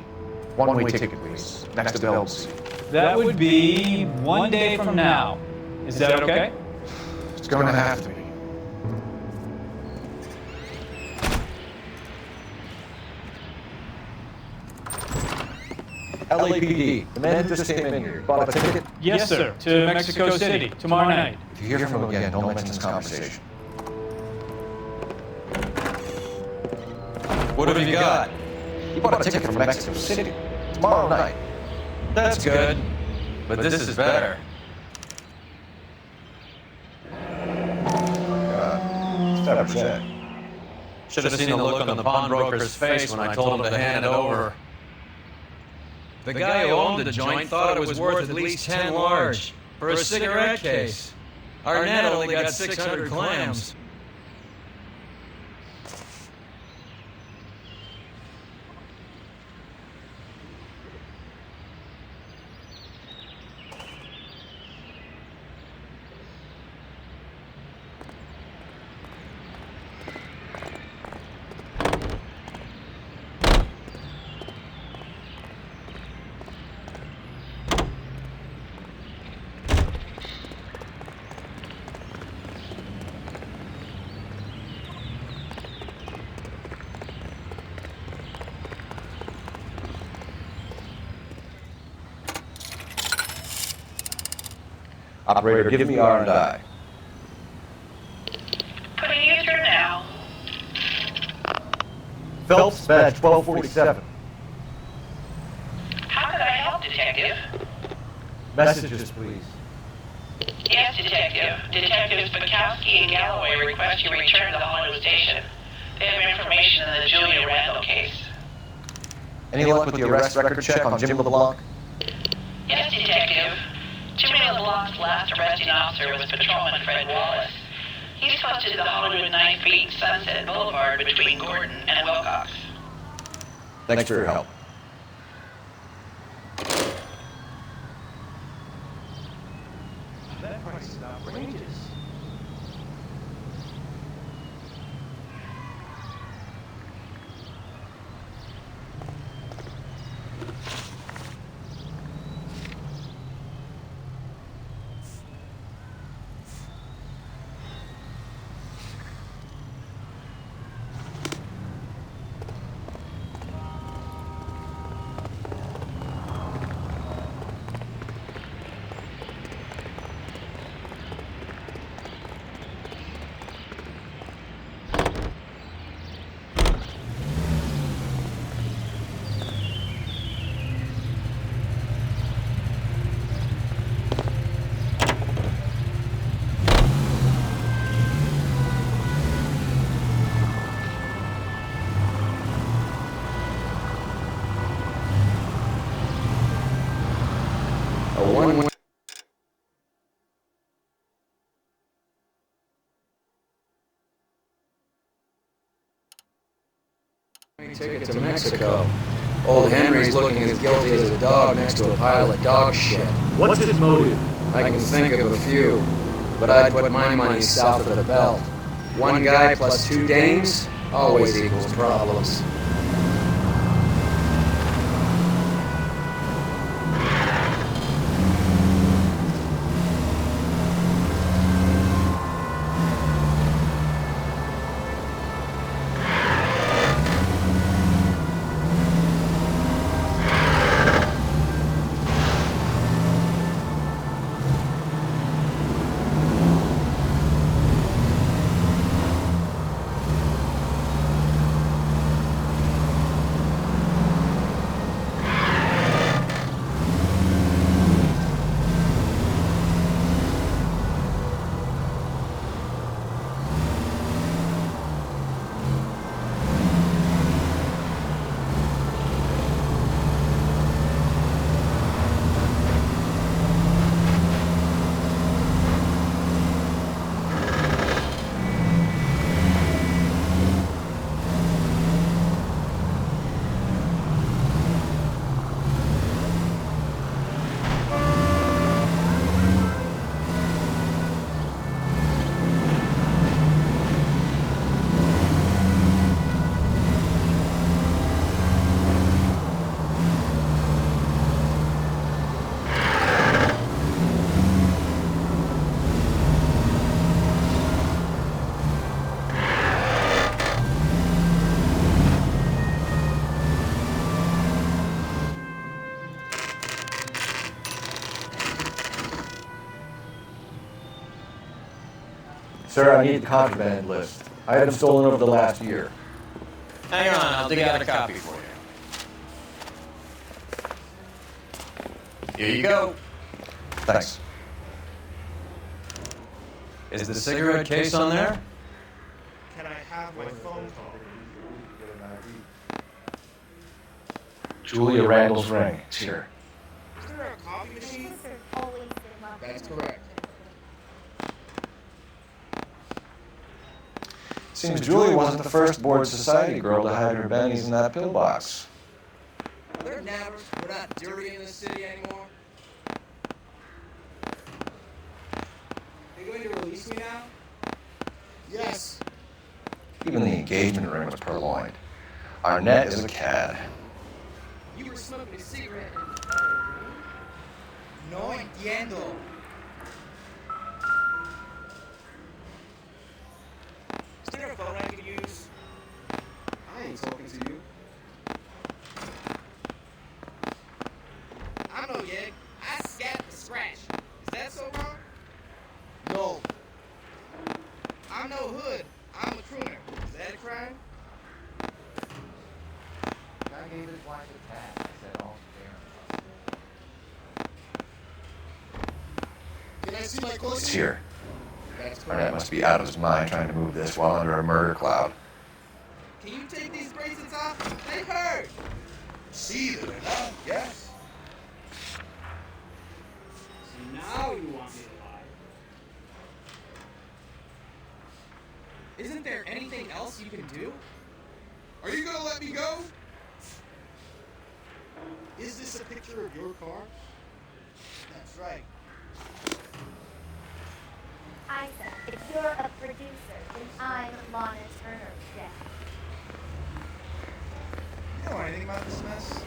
One-way ticket, please. Next to Bell's. That would be 1 day from now. Is that okay? It's going to have to be. LAPD. The man who just came in here. Bought a ticket? Yes, sir. To Mexico City, tomorrow night. If you hear from him again, don't mention this conversation. What have you got? He bought a ticket from Mexico City. Tomorrow night. That's good. But this is better. Should have seen the look on the pawnbroker's face when I told him to hand it over. The guy who owned the joint thought it was worth at least 10 large for a cigarette case. Our net only got 600 clams. Operator, give me R&I. Putting you through now. Phelps, badge 1247. How could I help, Detective? Messages, please. Yes, Detective. Detectives Bukowski and Galloway request you return to the Hollywood station. They have information in the Julia Randall case. Any luck with the arrest record check on Jimmy LeBlanc? Yes, Detective. Jimmy LeBlanc's last arresting officer was Patrolman Fred Wallace. He's posted to the Hollywood 9 Feet Sunset Boulevard between Gordon and Wilcox. Thanks for your help. That price is outrageous. A one-way ticket to Mexico. Old Henry's looking as guilty as a dog next to a pile of dog shit. What's his motive? I can think of a few, but I'd put my money south of the belt. One guy plus 2 dames always equals problems. Sir, I need the contraband list. Items stolen over the last year. Hang on, I'll dig out a copy for you. Here you go. Thanks. Is the cigarette case on there? Can I have my phone call? Julia Randall's ring. It's here. Is there a coffee machine? That's correct. Seems Julia wasn't the first bored society girl to hide her bennies in that pillbox. Are there nappers? We're not dirty in the city anymore. Are you going to release me now? Yes. Even the engagement ring was purloined. Arnett is a cad. You were smoking a cigarette in No entiendo. Is there a phone I can use? I ain't talking to you. I'm no yeg. I scat the scratch. Is that so wrong? No. I'm no hood. I'm a crooner. Is that a crime? I gave his wife a tag. I said all fair. Can I I see my clothes? It's here. That's Barnett correct. must be out of his mind trying to move this while under a murder cloud. Can you take these bracelets off? They hurt. See them, huh? Yes. So now you want me to lie. Isn't there anything else you can do? Are you gonna let me go? Is this a picture of your car? That's right. Isaac, if you're a producer, then I'm Lana Turner's dad. You know anything about this mess?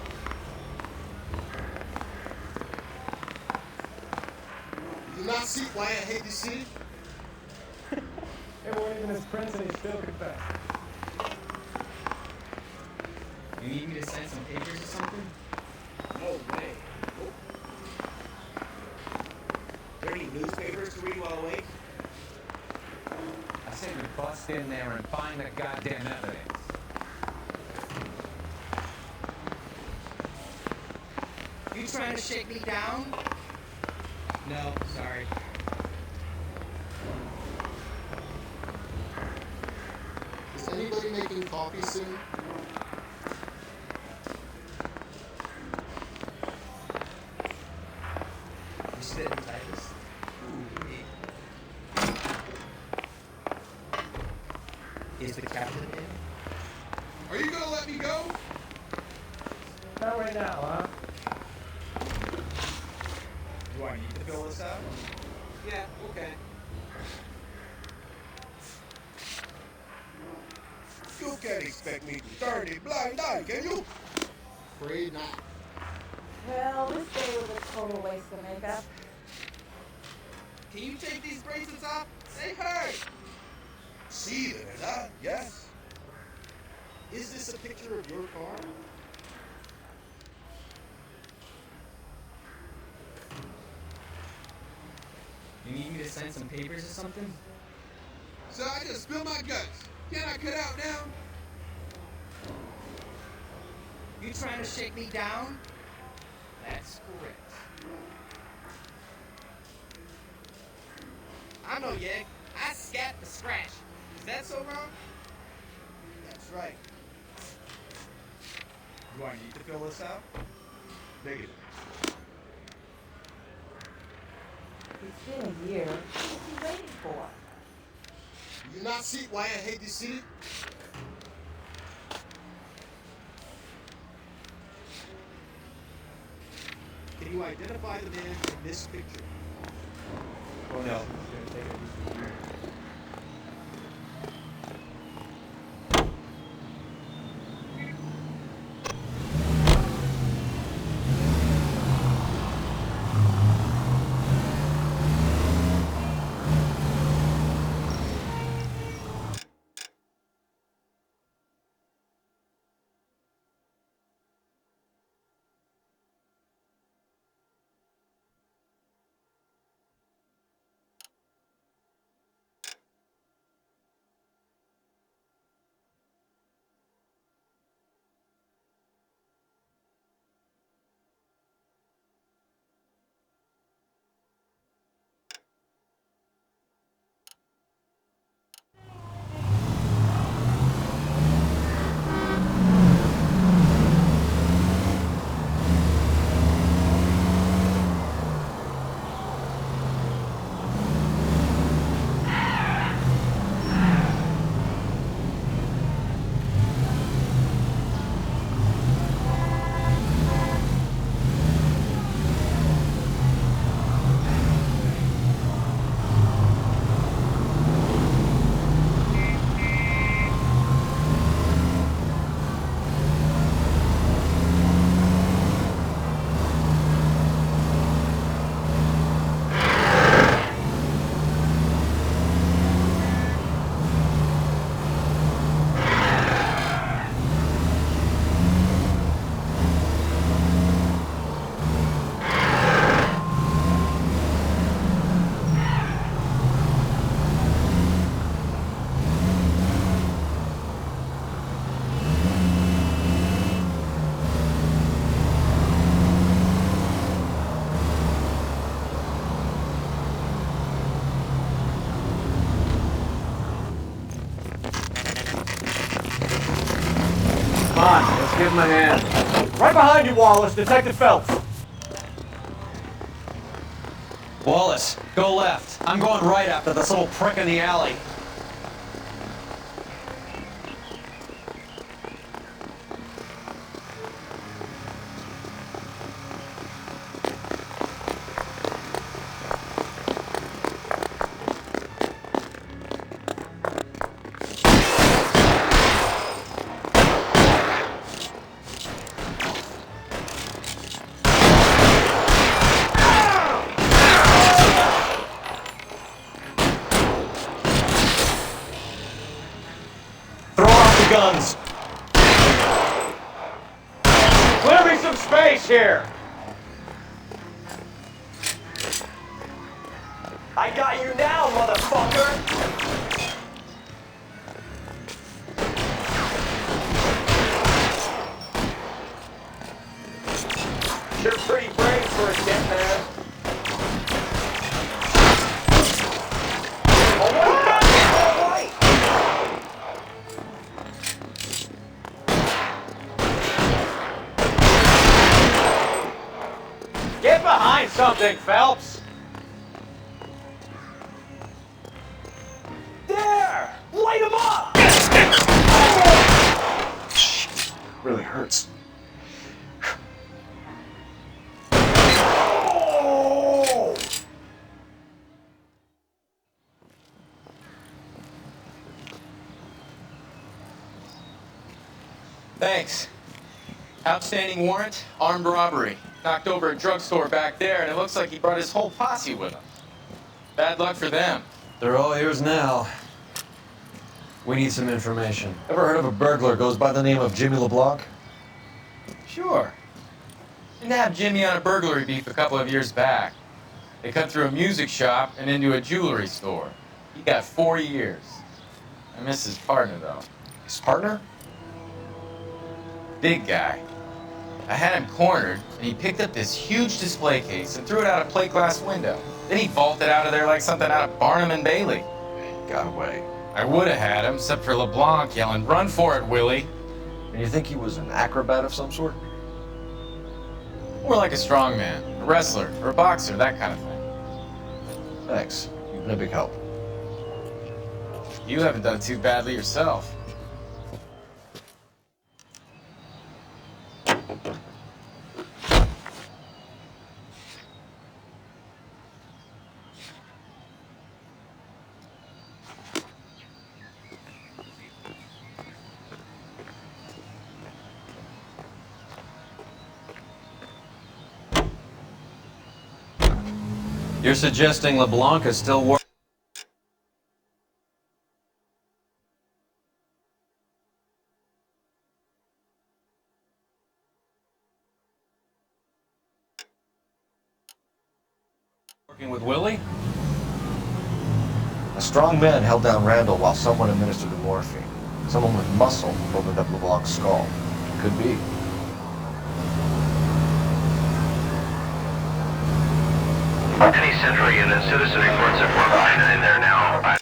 You do not see why I hate this city? It weren't even his prints and he still confessed. You need me to sign some papers or something? No way. Nope. There any newspapers to read while awake? I said you bust in there and find the goddamn evidence. You trying to shake me down? No, sorry. Is anybody making coffee soon? You sit and typist? Ooh, me. Is the captain in? Are you gonna let me go? Not right now, huh? Do I need to fill this out? Yeah, okay. You can't expect me to turn a blind eye, can you? Afraid not. Well, this day was a total waste of makeup. Can you take these bracelets off? They hurt. See them, huh? Yes. Is this a picture of your car? You need me to sign some papers or something? So I just spill my guts. Can I cut out now? You trying to shake me down? That's correct. I'm no yeg. I scat the scratch. Is that so wrong? That's right. Do I need to fill this out? Negative. It's been a year. What are you waiting for? Do you not see why I hate this city? Can you identify the man in this picture? Oh no. give him a hand. Right behind you, Wallace. Detective Phelps. Wallace, go left. I'm going right after this little prick in the alley. Guns. Clear me some space here. I got you now, motherfucker. You're pretty brave for a dead man. Get behind something, Phelps! There! Light him up! Really hurts. Thanks. Outstanding warrant, armed robbery. Knocked over a drugstore back there, and it looks like he brought his whole posse with him. Bad luck for them. They're all yours now. We need some information. Ever heard of a burglar goes by the name of Jimmy LeBlanc? Sure. Didn't have Jimmy on a burglary beef a couple of years back. They cut through a music shop and into a jewelry store. He got 4 years. I miss his partner, though. His partner? Big guy. I had him cornered, and he picked up this huge display case and threw it out a plate glass window. Then he vaulted out of there like something out of Barnum and Bailey. Got away. I would have had him, except for LeBlanc yelling, "Run for it, Willie!" And you think he was an acrobat of some sort? More like a strongman, a wrestler, or a boxer, that kind of thing. Thanks. You've been a big help. You haven't done too badly yourself. You're suggesting LeBlanc is still working with Willie? A strong man held down Randall while someone administered the morphine. Someone with muscle opened up LeBlanc's skull. Could be. Any Central unit, citizen reports that we're behind in there now.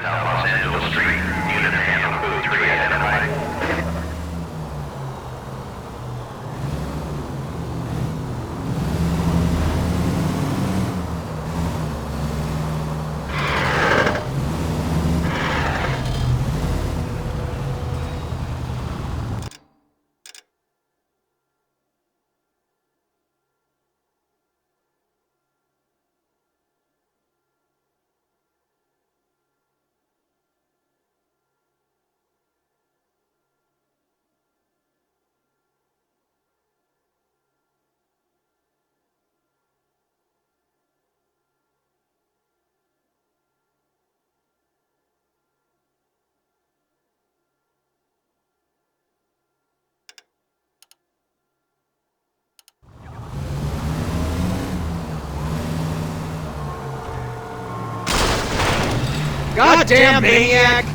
Los Angeles Street, unit handle booth 3 Goddamn maniac!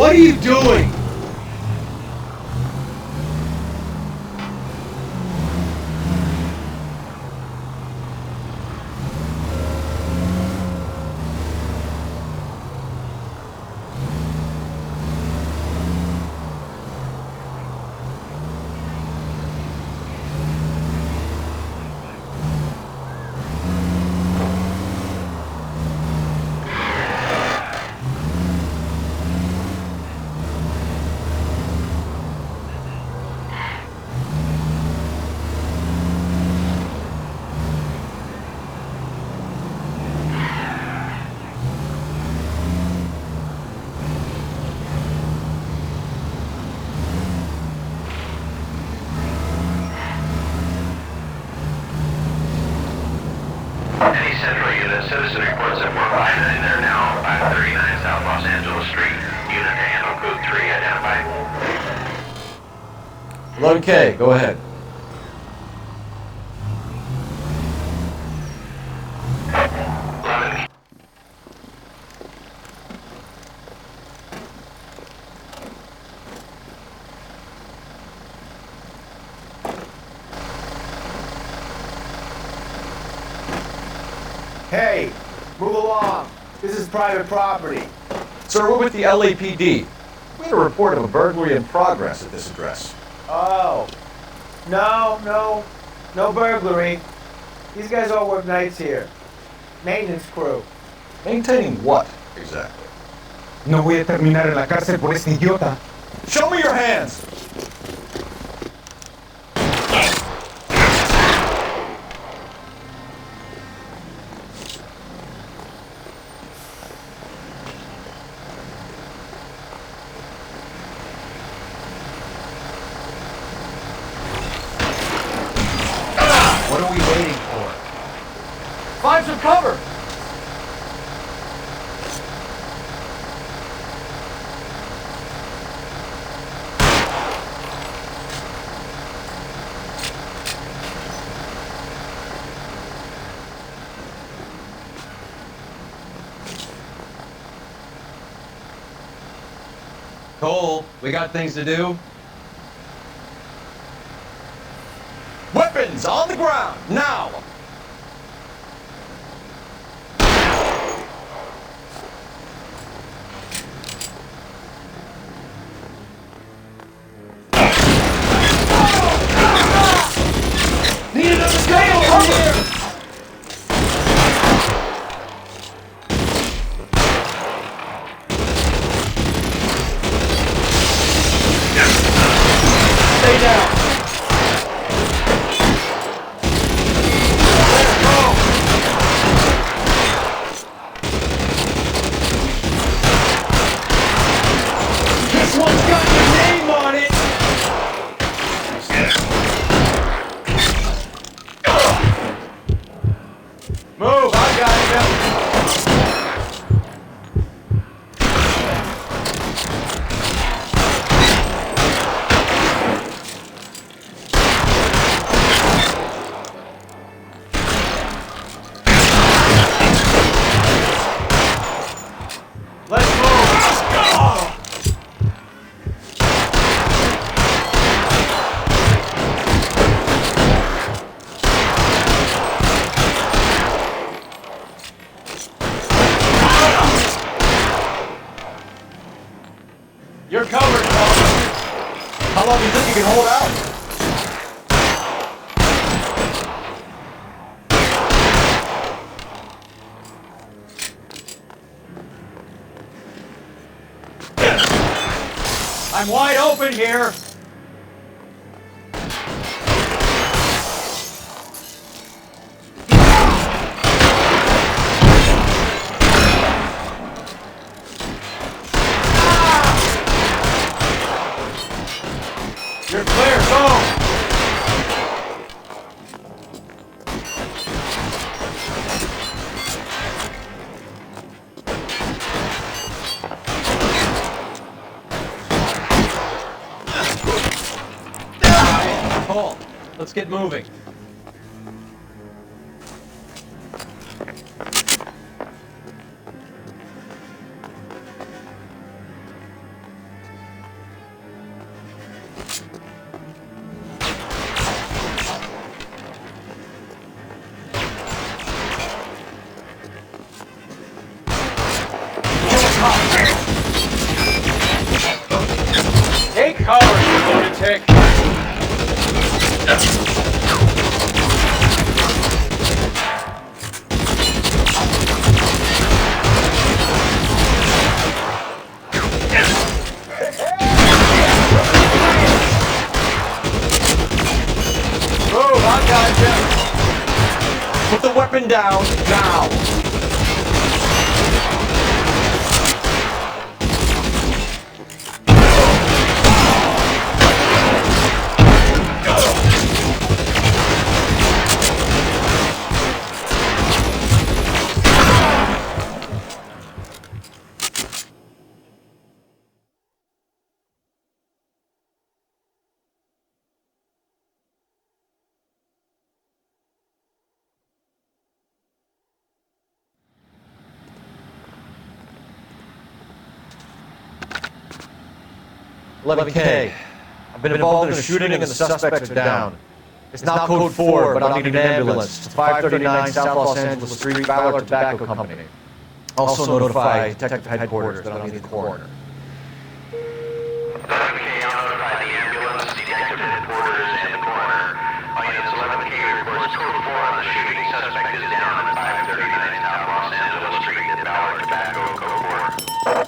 What are you doing? Any Central unit, citizen reports at 459. They're now 539 South Los Angeles Street. Unit to handle code 3 identified. 11K, go ahead. Hey, move along. This is private property. Sir, we're with the LAPD. We had a report of a burglary in progress at this address. Oh. No burglary. These guys all work nights here. Maintenance crew. Maintaining what, exactly? No voy a terminar en la cárcel por este idiota. Show me your hands! What are we waiting for? Find some cover! Cole, we got things to do. Weapons on the ground, now! Need another scale over here! Stay down! This one's got your name on it! Move, I got you. Let's move! You're covered, Paul. How long do you think you can hold out? I'm wide open here. You're clear, go! Cole, let's get moving. Cover, you lunatic! Move, I got you. Put the weapon down now. "11K. I've been involved in a shooting and the suspects are down. It's not code 4, but I'll need an ambulance to 539 South Los Angeles Street, Valor Tobacco Company. Also notify Detective Headquarters that I'll need the coroner." 11K, I'll notify the ambulance, detective headquarters, and the coroner. Units 11K reports code 4 on the shooting. Suspect is down at 539 South Los Angeles Street at Valor Tobacco, code 4.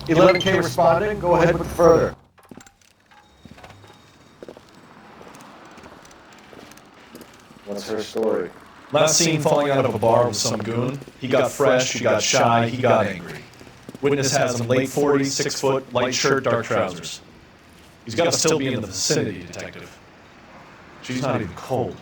11K responding. Go ahead with the further. What's her story? Last seen falling out of a bar with some goon. He got fresh, he got shy, he got angry. Witness has him late 40s, 6 foot, light shirt, dark trousers. He's got to still be in the vicinity, detective. She's not even cold.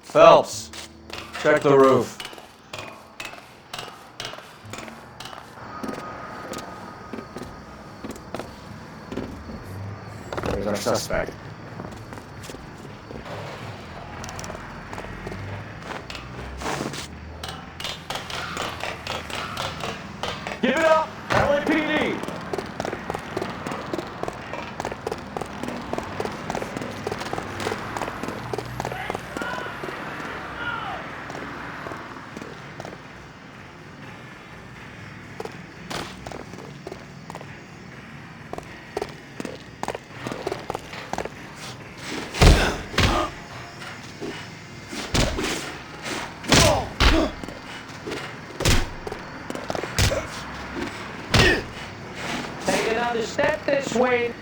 Phelps, check the roof. There's our suspect. Give it up, LAPD! Take another step this way.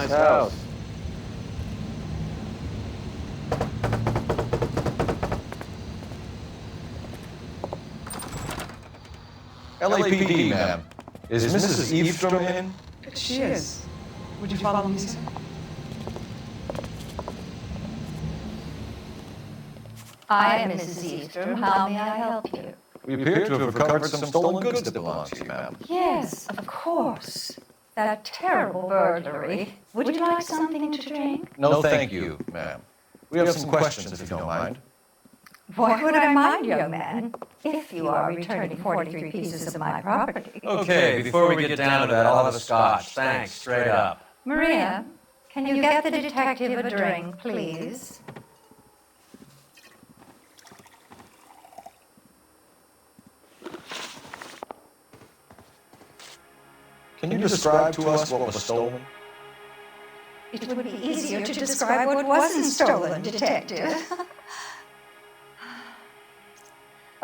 nice house. LAPD, ma'am. Is Mrs. Eavestrom in? She is. Would you follow me, sir? I am Mrs. Eastrom. How may I help you? We appear to have recovered some stolen goods that belong to you, ma'am. Yes, of course. That terrible burglary. Would you like something to drink? No, thank you, ma'am. We have some questions, if you don't mind. Why would I mind, young man, if you are returning 43 pieces of my property? Okay, before we get down to that, I'll have a scotch. Thanks, straight up. Maria, can you get the detective a drink, please? Can you describe to us what was stolen? It would be easier to describe what wasn't stolen, detective.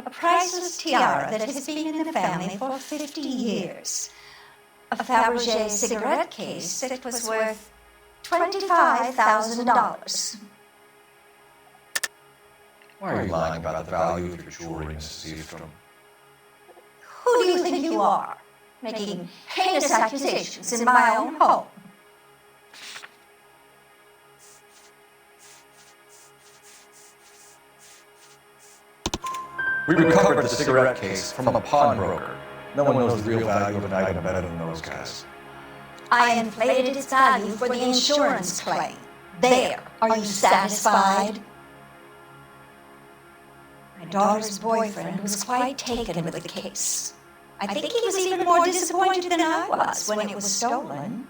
A priceless tiara that has been in the family for 50 years. A Fabergé cigarette case that was worth $25,000. Why are you lying about the value of your jewelry, Mrs. Eavestrom? Who do you think you are, making heinous accusations in my own home? We recovered the cigarette case from a pawnbroker. No one knows the real value of an item better than those guys. I inflated its value for the insurance claim. There, are you satisfied? My daughter's boyfriend was quite taken with the case. I think he was even more disappointed than I was when it was stolen.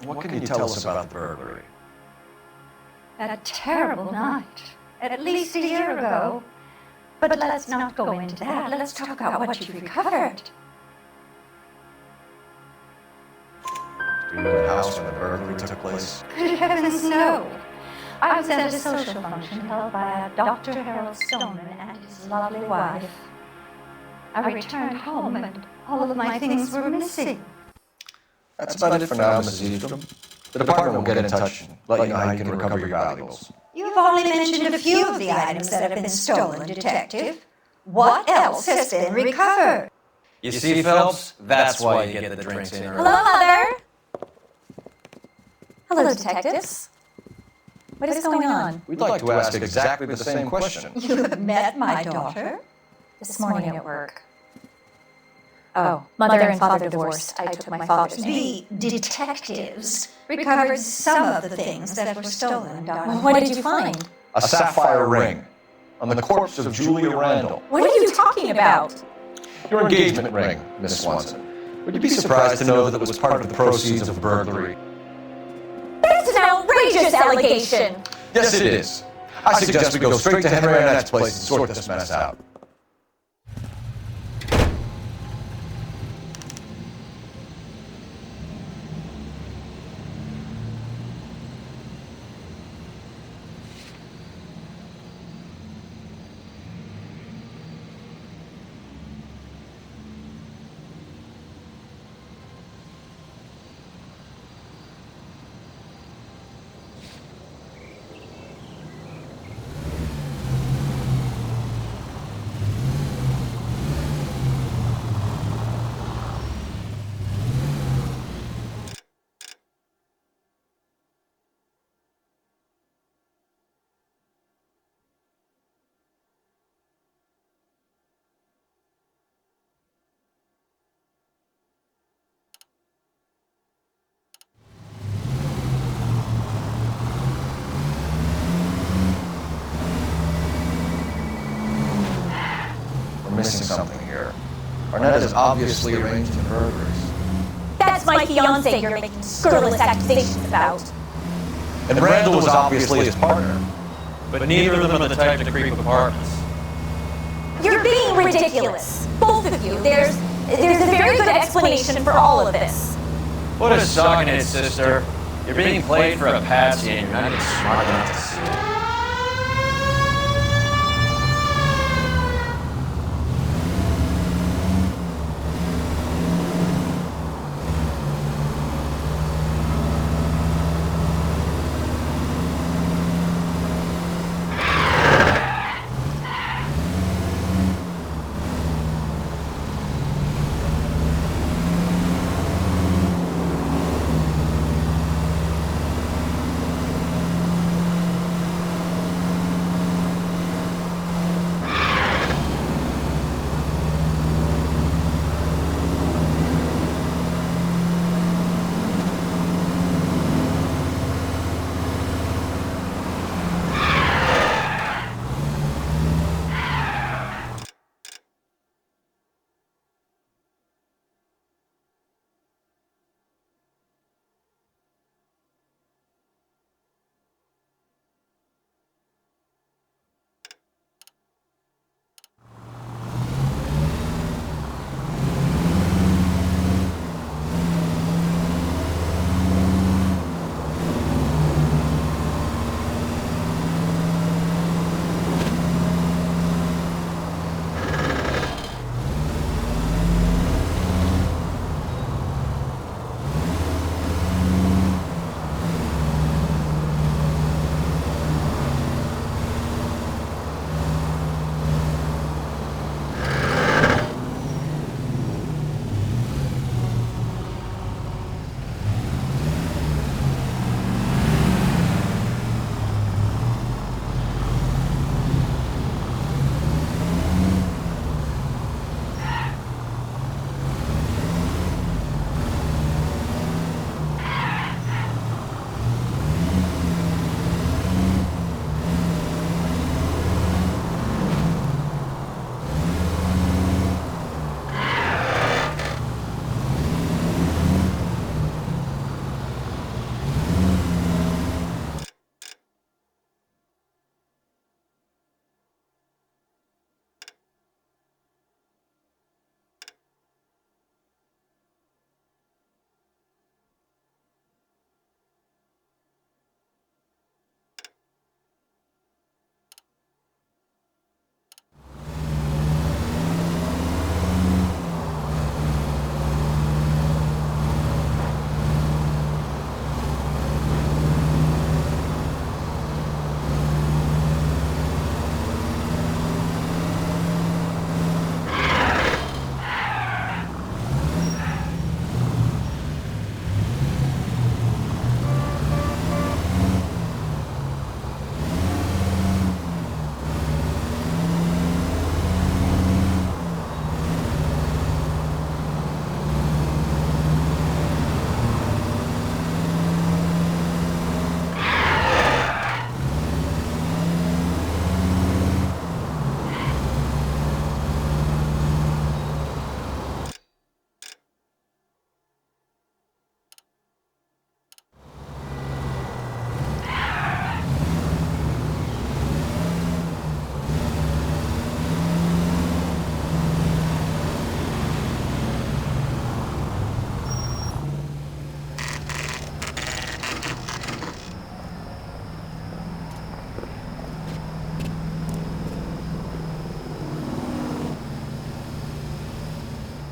What can you tell us about the burglary? A terrible night, at least a year ago. But let's not go into that. Let's talk about what you recovered. Were you in the house when the burglary took place? Good heavens, no. I was at a social function held by Dr. Harold Stoneman and his lovely wife. I returned home and all of my things were missing. That's about it for now, Mrs. Eavestrom. The department will get in touch and let you know how you can recover your valuables. You've only mentioned a few of the items that have been stolen, Detective. What else has been recovered? You see, Phelps? That's why you get the drinks in early. Hello, Mother. Hello, detectives. What is going on? We'd like to ask exactly the same question. You have met my daughter? This morning at work. Oh, mother and father divorced. I took my father's name. The detectives recovered some of the things that were stolen, darling. What did you find? A sapphire ring on the corpse of Julia Randall. What are you talking about? Your engagement ring, Miss Swanson. Would you be surprised to know that it was part of the proceeds of a burglary? That's an outrageous allegation! Yes, it is. I suggest we go straight to Henry Arnett's place and sort this mess out. Missing something here. Arnett is obviously arranged in burglaries. That's my fiancé you're making scurrilous accusations about. And Randall was obviously his partner. But neither of them are the type to creep apartments. You're being ridiculous. Both of you. There's a very good explanation for all of this. What a sock in it, sister. You're being played for a patsy and you're not even smart enough to see it.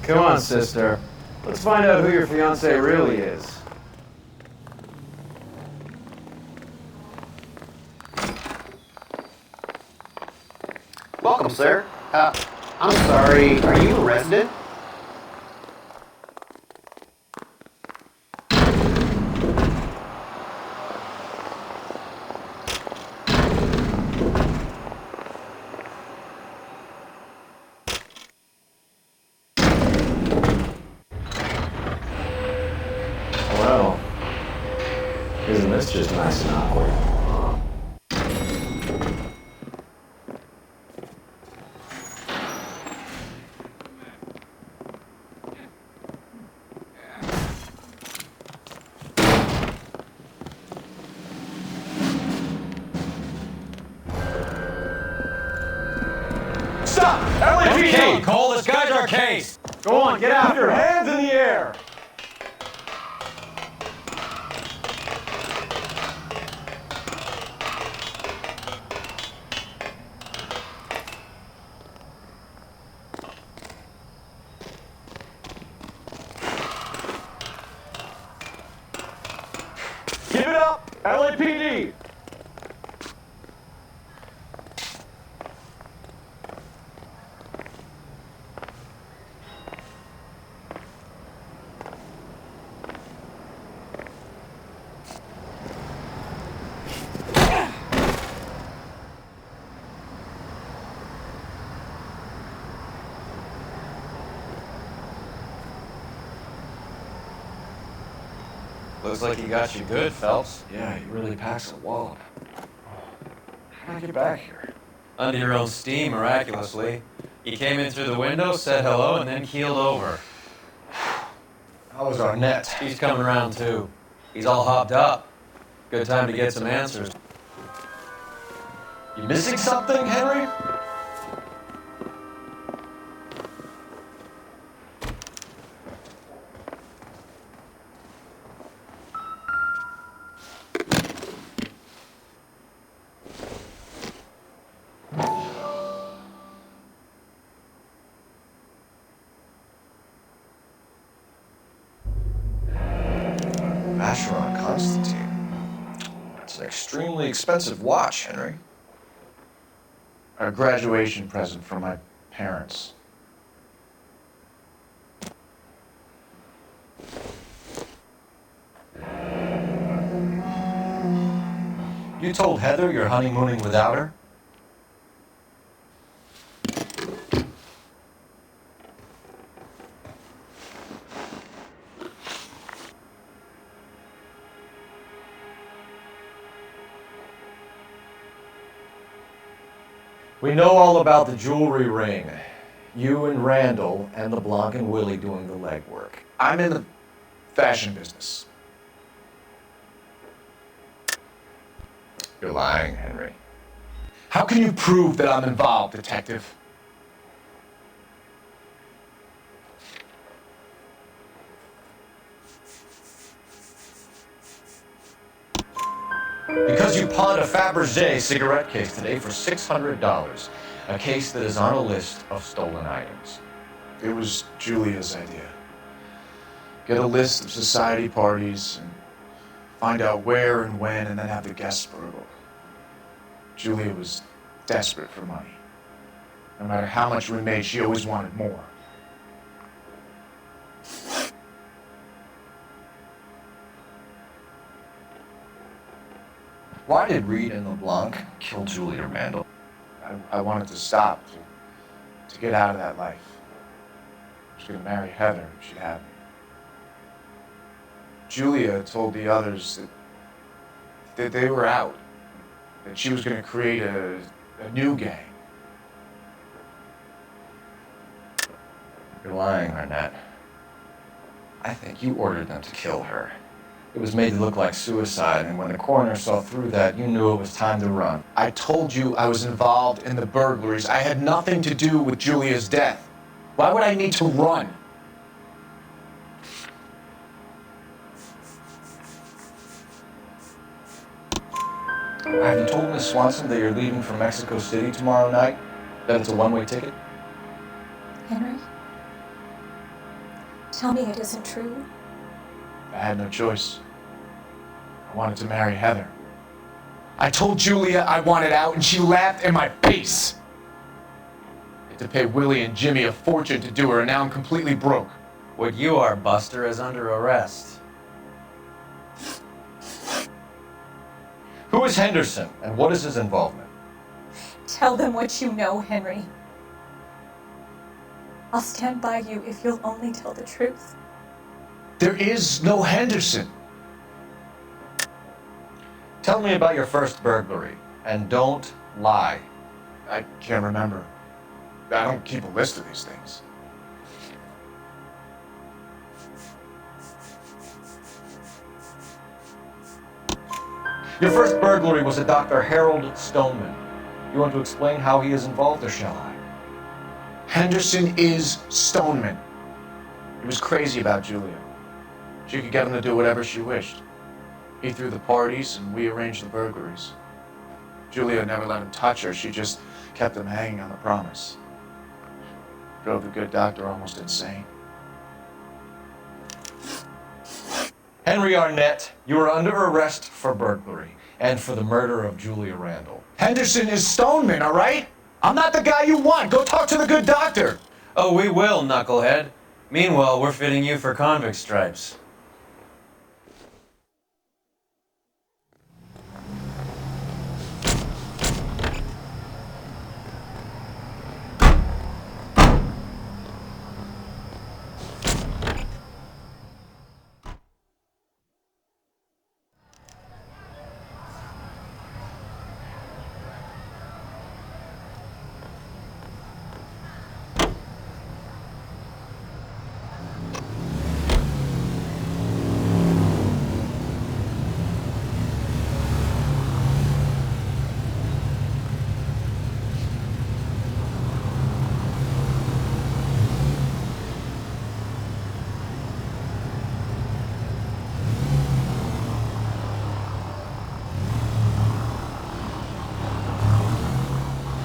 Come on, sister. Let's find out who your fiance really is. Welcome, sir. I'm sorry, are you a resident? Well, isn't this just nice and awkward? Stop! LAPD! Okay, Cole, this guy's our case. Go on, get after Your him. hands in the air. Give it up, LAPD! Looks like he got you good, Phelps. Yeah, he really packs a wallop. How'd I get back here? Under your own steam, miraculously. He came in through the window, said hello, and then keeled over. How was our net? He's coming around, too. He's all hopped up. Good time to get some answers. You missing something, Henry? Vacheron Constantine. It's an extremely expensive watch, Henry. A graduation present from my parents. You told Heather you're honeymooning without her? We know all about the jewelry ring. You and Randall and LeBlanc and Willie doing the legwork. I'm in the fashion business. You're lying, Henry. How can you prove that I'm involved, detective? Because you pawned a Fabergé cigarette case today for $600. A case that is on a list of stolen items. It was Julia's idea. Get a list of society parties and find out where and when and then have the guests burgled. Julia was desperate for money. No matter how much we made, she always wanted more. Why did Reed and LeBlanc kill Julia Randall? I wanted to stop, to get out of that life. I was going to marry Heather if she'd have me. Julia told the others that they were out, that she was going to create a new gang. You're lying, Arnett. I think you ordered them to kill her. It was made to look like suicide, and when the coroner saw through that, you knew it was time to run. I told you I was involved in the burglaries. I had nothing to do with Julia's death. Why would I need to run? Have you told Miss Swanson that you're leaving for Mexico City tomorrow night? That it's a one-way ticket? Henry? Tell me it isn't true. I had no choice. I wanted to marry Heather. I told Julia I wanted out, and she laughed in my face. I had to pay Willie and Jimmy a fortune to do her, and now I'm completely broke. What you are, Buster, is under arrest. Who is Henderson, and what is his involvement? Tell them what you know, Henry. I'll stand by you if you'll only tell the truth. There is no Henderson. Tell me about your first burglary, and don't lie. I can't remember. I don't keep a list of these things. Your first burglary was a Dr. Harold Stoneman. You want to explain how he is involved, or shall I? Henderson is Stoneman. He was crazy about Julia. She could get him to do whatever she wished. He threw the parties, and we arranged the burglaries. Julia never let him touch her. She just kept him hanging on the promise. Drove the good doctor almost insane. Henry Arnett, you are under arrest for burglary and for the murder of Julia Randall. Henderson is Stoneman, all right? I'm not the guy you want. Go talk to the good doctor. Oh, we will, knucklehead. Meanwhile, we're fitting you for convict stripes.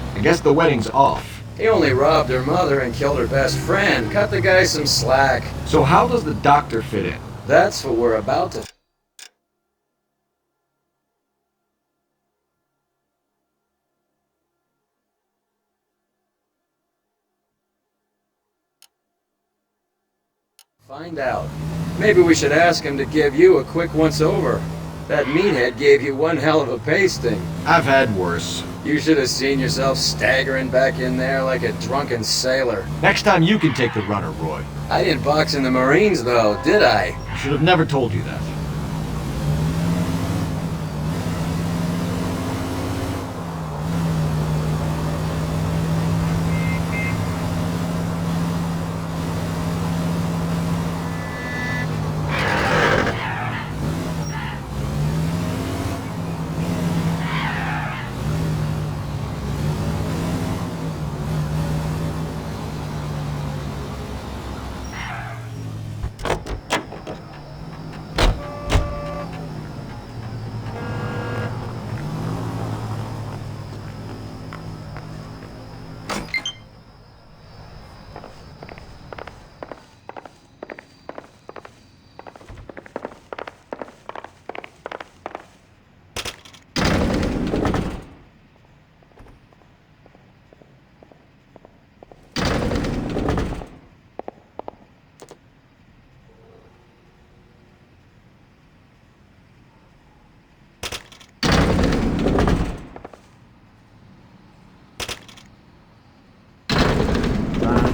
I guess the wedding's off. He only robbed her mother and killed her best friend. Cut the guy some slack. So how does the doctor fit in? That's what we're about to... find out. Maybe we should ask him to give you a quick once-over. That meathead gave you one hell of a pasting. I've had worse. You should have seen yourself staggering back in there like a drunken sailor. Next time you can take the runner, Roy. I didn't box in the Marines, though, did I? I should have never told you that.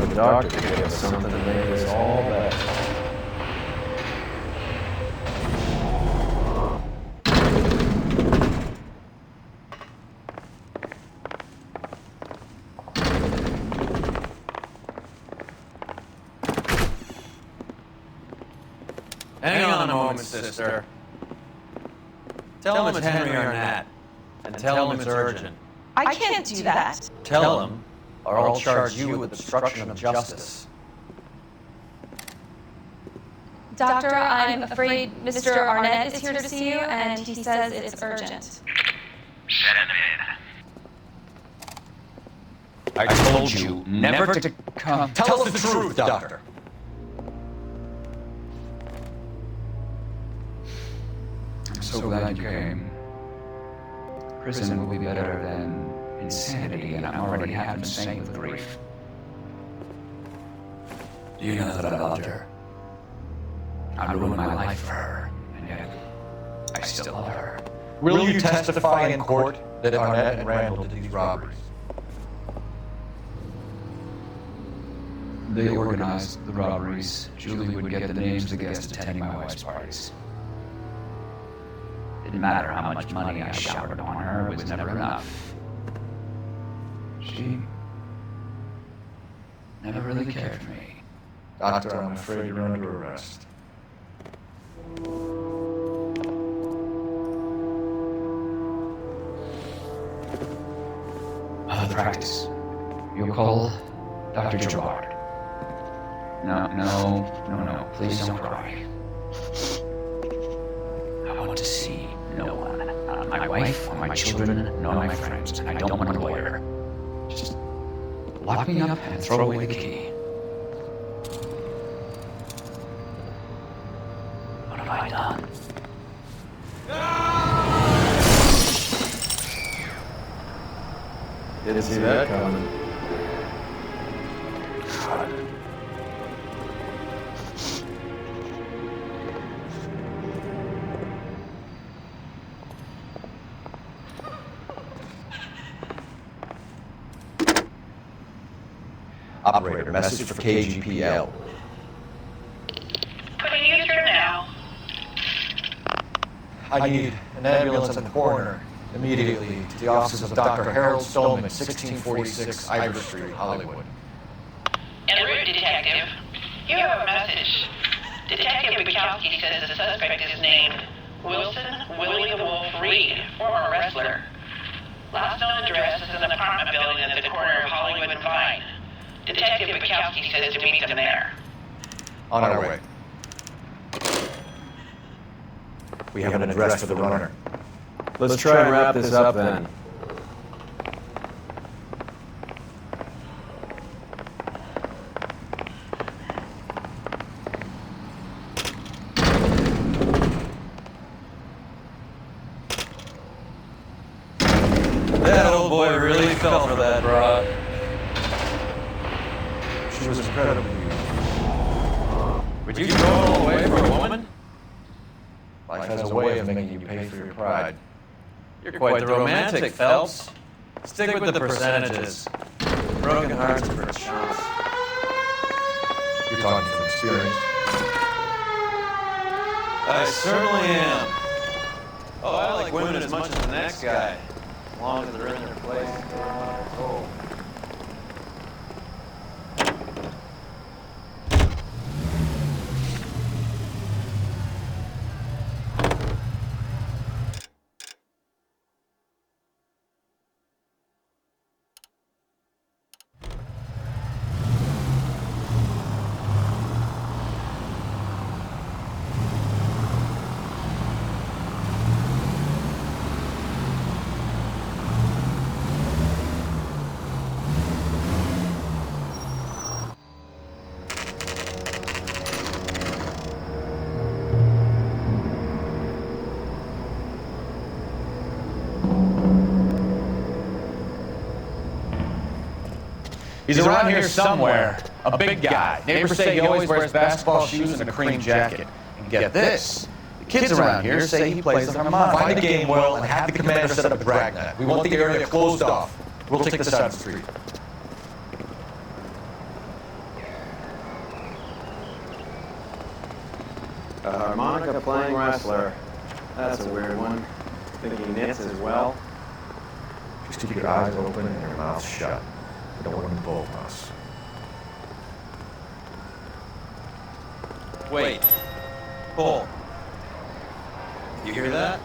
The doctor to get us something to make us all better. Hang on a moment, sister. Tell him it's Henry Arnett, and tell him it's urgent. I can't do that. Tell him, or I'll charge you with obstruction of justice. Doctor, I'm afraid Mr. Arnett is here to see you, and he says it's urgent. Send him in. I told you never to come. Tell us the truth, Doctor. so glad you came. Prison will be better than insanity, and I'm already half insane with grief. Do you know that I loved her? I ruined my life for her, and yet I still love her. Will you testify in court that Arnett and Randall did these robberies? They organized the robberies. Julie would get the names of the guests attending my wife's parties. Didn't matter how much money I showered on her, it was never enough. She never really cared for me. Doctor, I'm afraid you're under arrest. The practice. You'll call Dr. Gerard. No, please don't cry. I want to see no one. Not my wife, or my children, nor my friends. And I don't want a lawyer. Just lock me up and throw away the key. What have I done? Didn't see that coming. Operator, message for KGPL. Putting you through now. I need an ambulance and the coroner immediately to the offices of Dr. Harold Stoneman, 1646 Ivor Street, Hollywood. En route, Detective. You have a message. Detective Bukowski says the suspect is named Wilson William Wolf Reed, former wrestler. Last known address is an apartment building at the corner of Hollywood and Vine. Detective Bukowski says to meet them there. On our way. We have an address for the runner. Let's try and wrap this up then. That old boy really fell for that broad. She was incredibly beautiful. Would you throw it all away for a woman? Life has a way of making you pay for your pride. You're quite the romantic, Phelps. Stick with the percentages. Broken hearts are for chumps. You're talking from experience. I certainly am. Oh, I like women as much as the next guy. As long as they're in their place and doing what they're told. He's around here somewhere. A big guy. Neighbors say he always wears basketball shoes and a cream jacket. And get this. The kids around here say he plays the harmonica. Find the game well and have the commander set up a dragnet. We want the area closed off. We'll take this side of the street. A harmonica playing wrestler. That's a weird one. Think he knits as well? Just keep your eyes open and your mouth shut. We don't want him to both us. Wait. Pull. You hear that?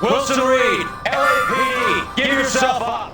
Wilson Reed, LAPD, give yourself up!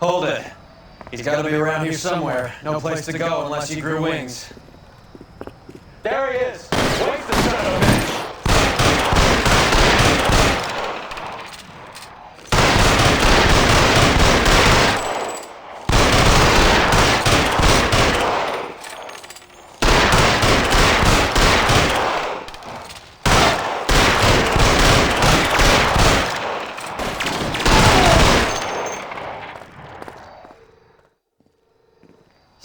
Hold it. He's got to be around here somewhere. No place to go unless he grew wings. There he is! Waste the son of a bitch!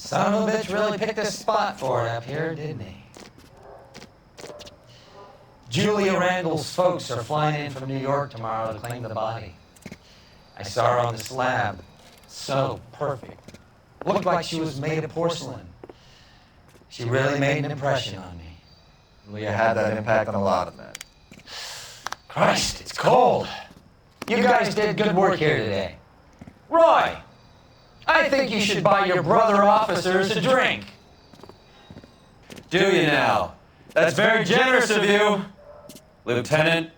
Son of a bitch really picked a spot for it up here, didn't he? Julia Randall's folks are flying in from New York tomorrow to claim the body. I saw her on the slab. So perfect. Looked like she was made of porcelain. She really made an impression on me. Julia had that impact on a lot of men. Christ, it's cold. You guys did good work here today. Roy, I think you should buy your brother officers a drink. Do you now? That's very generous of you, Lieutenant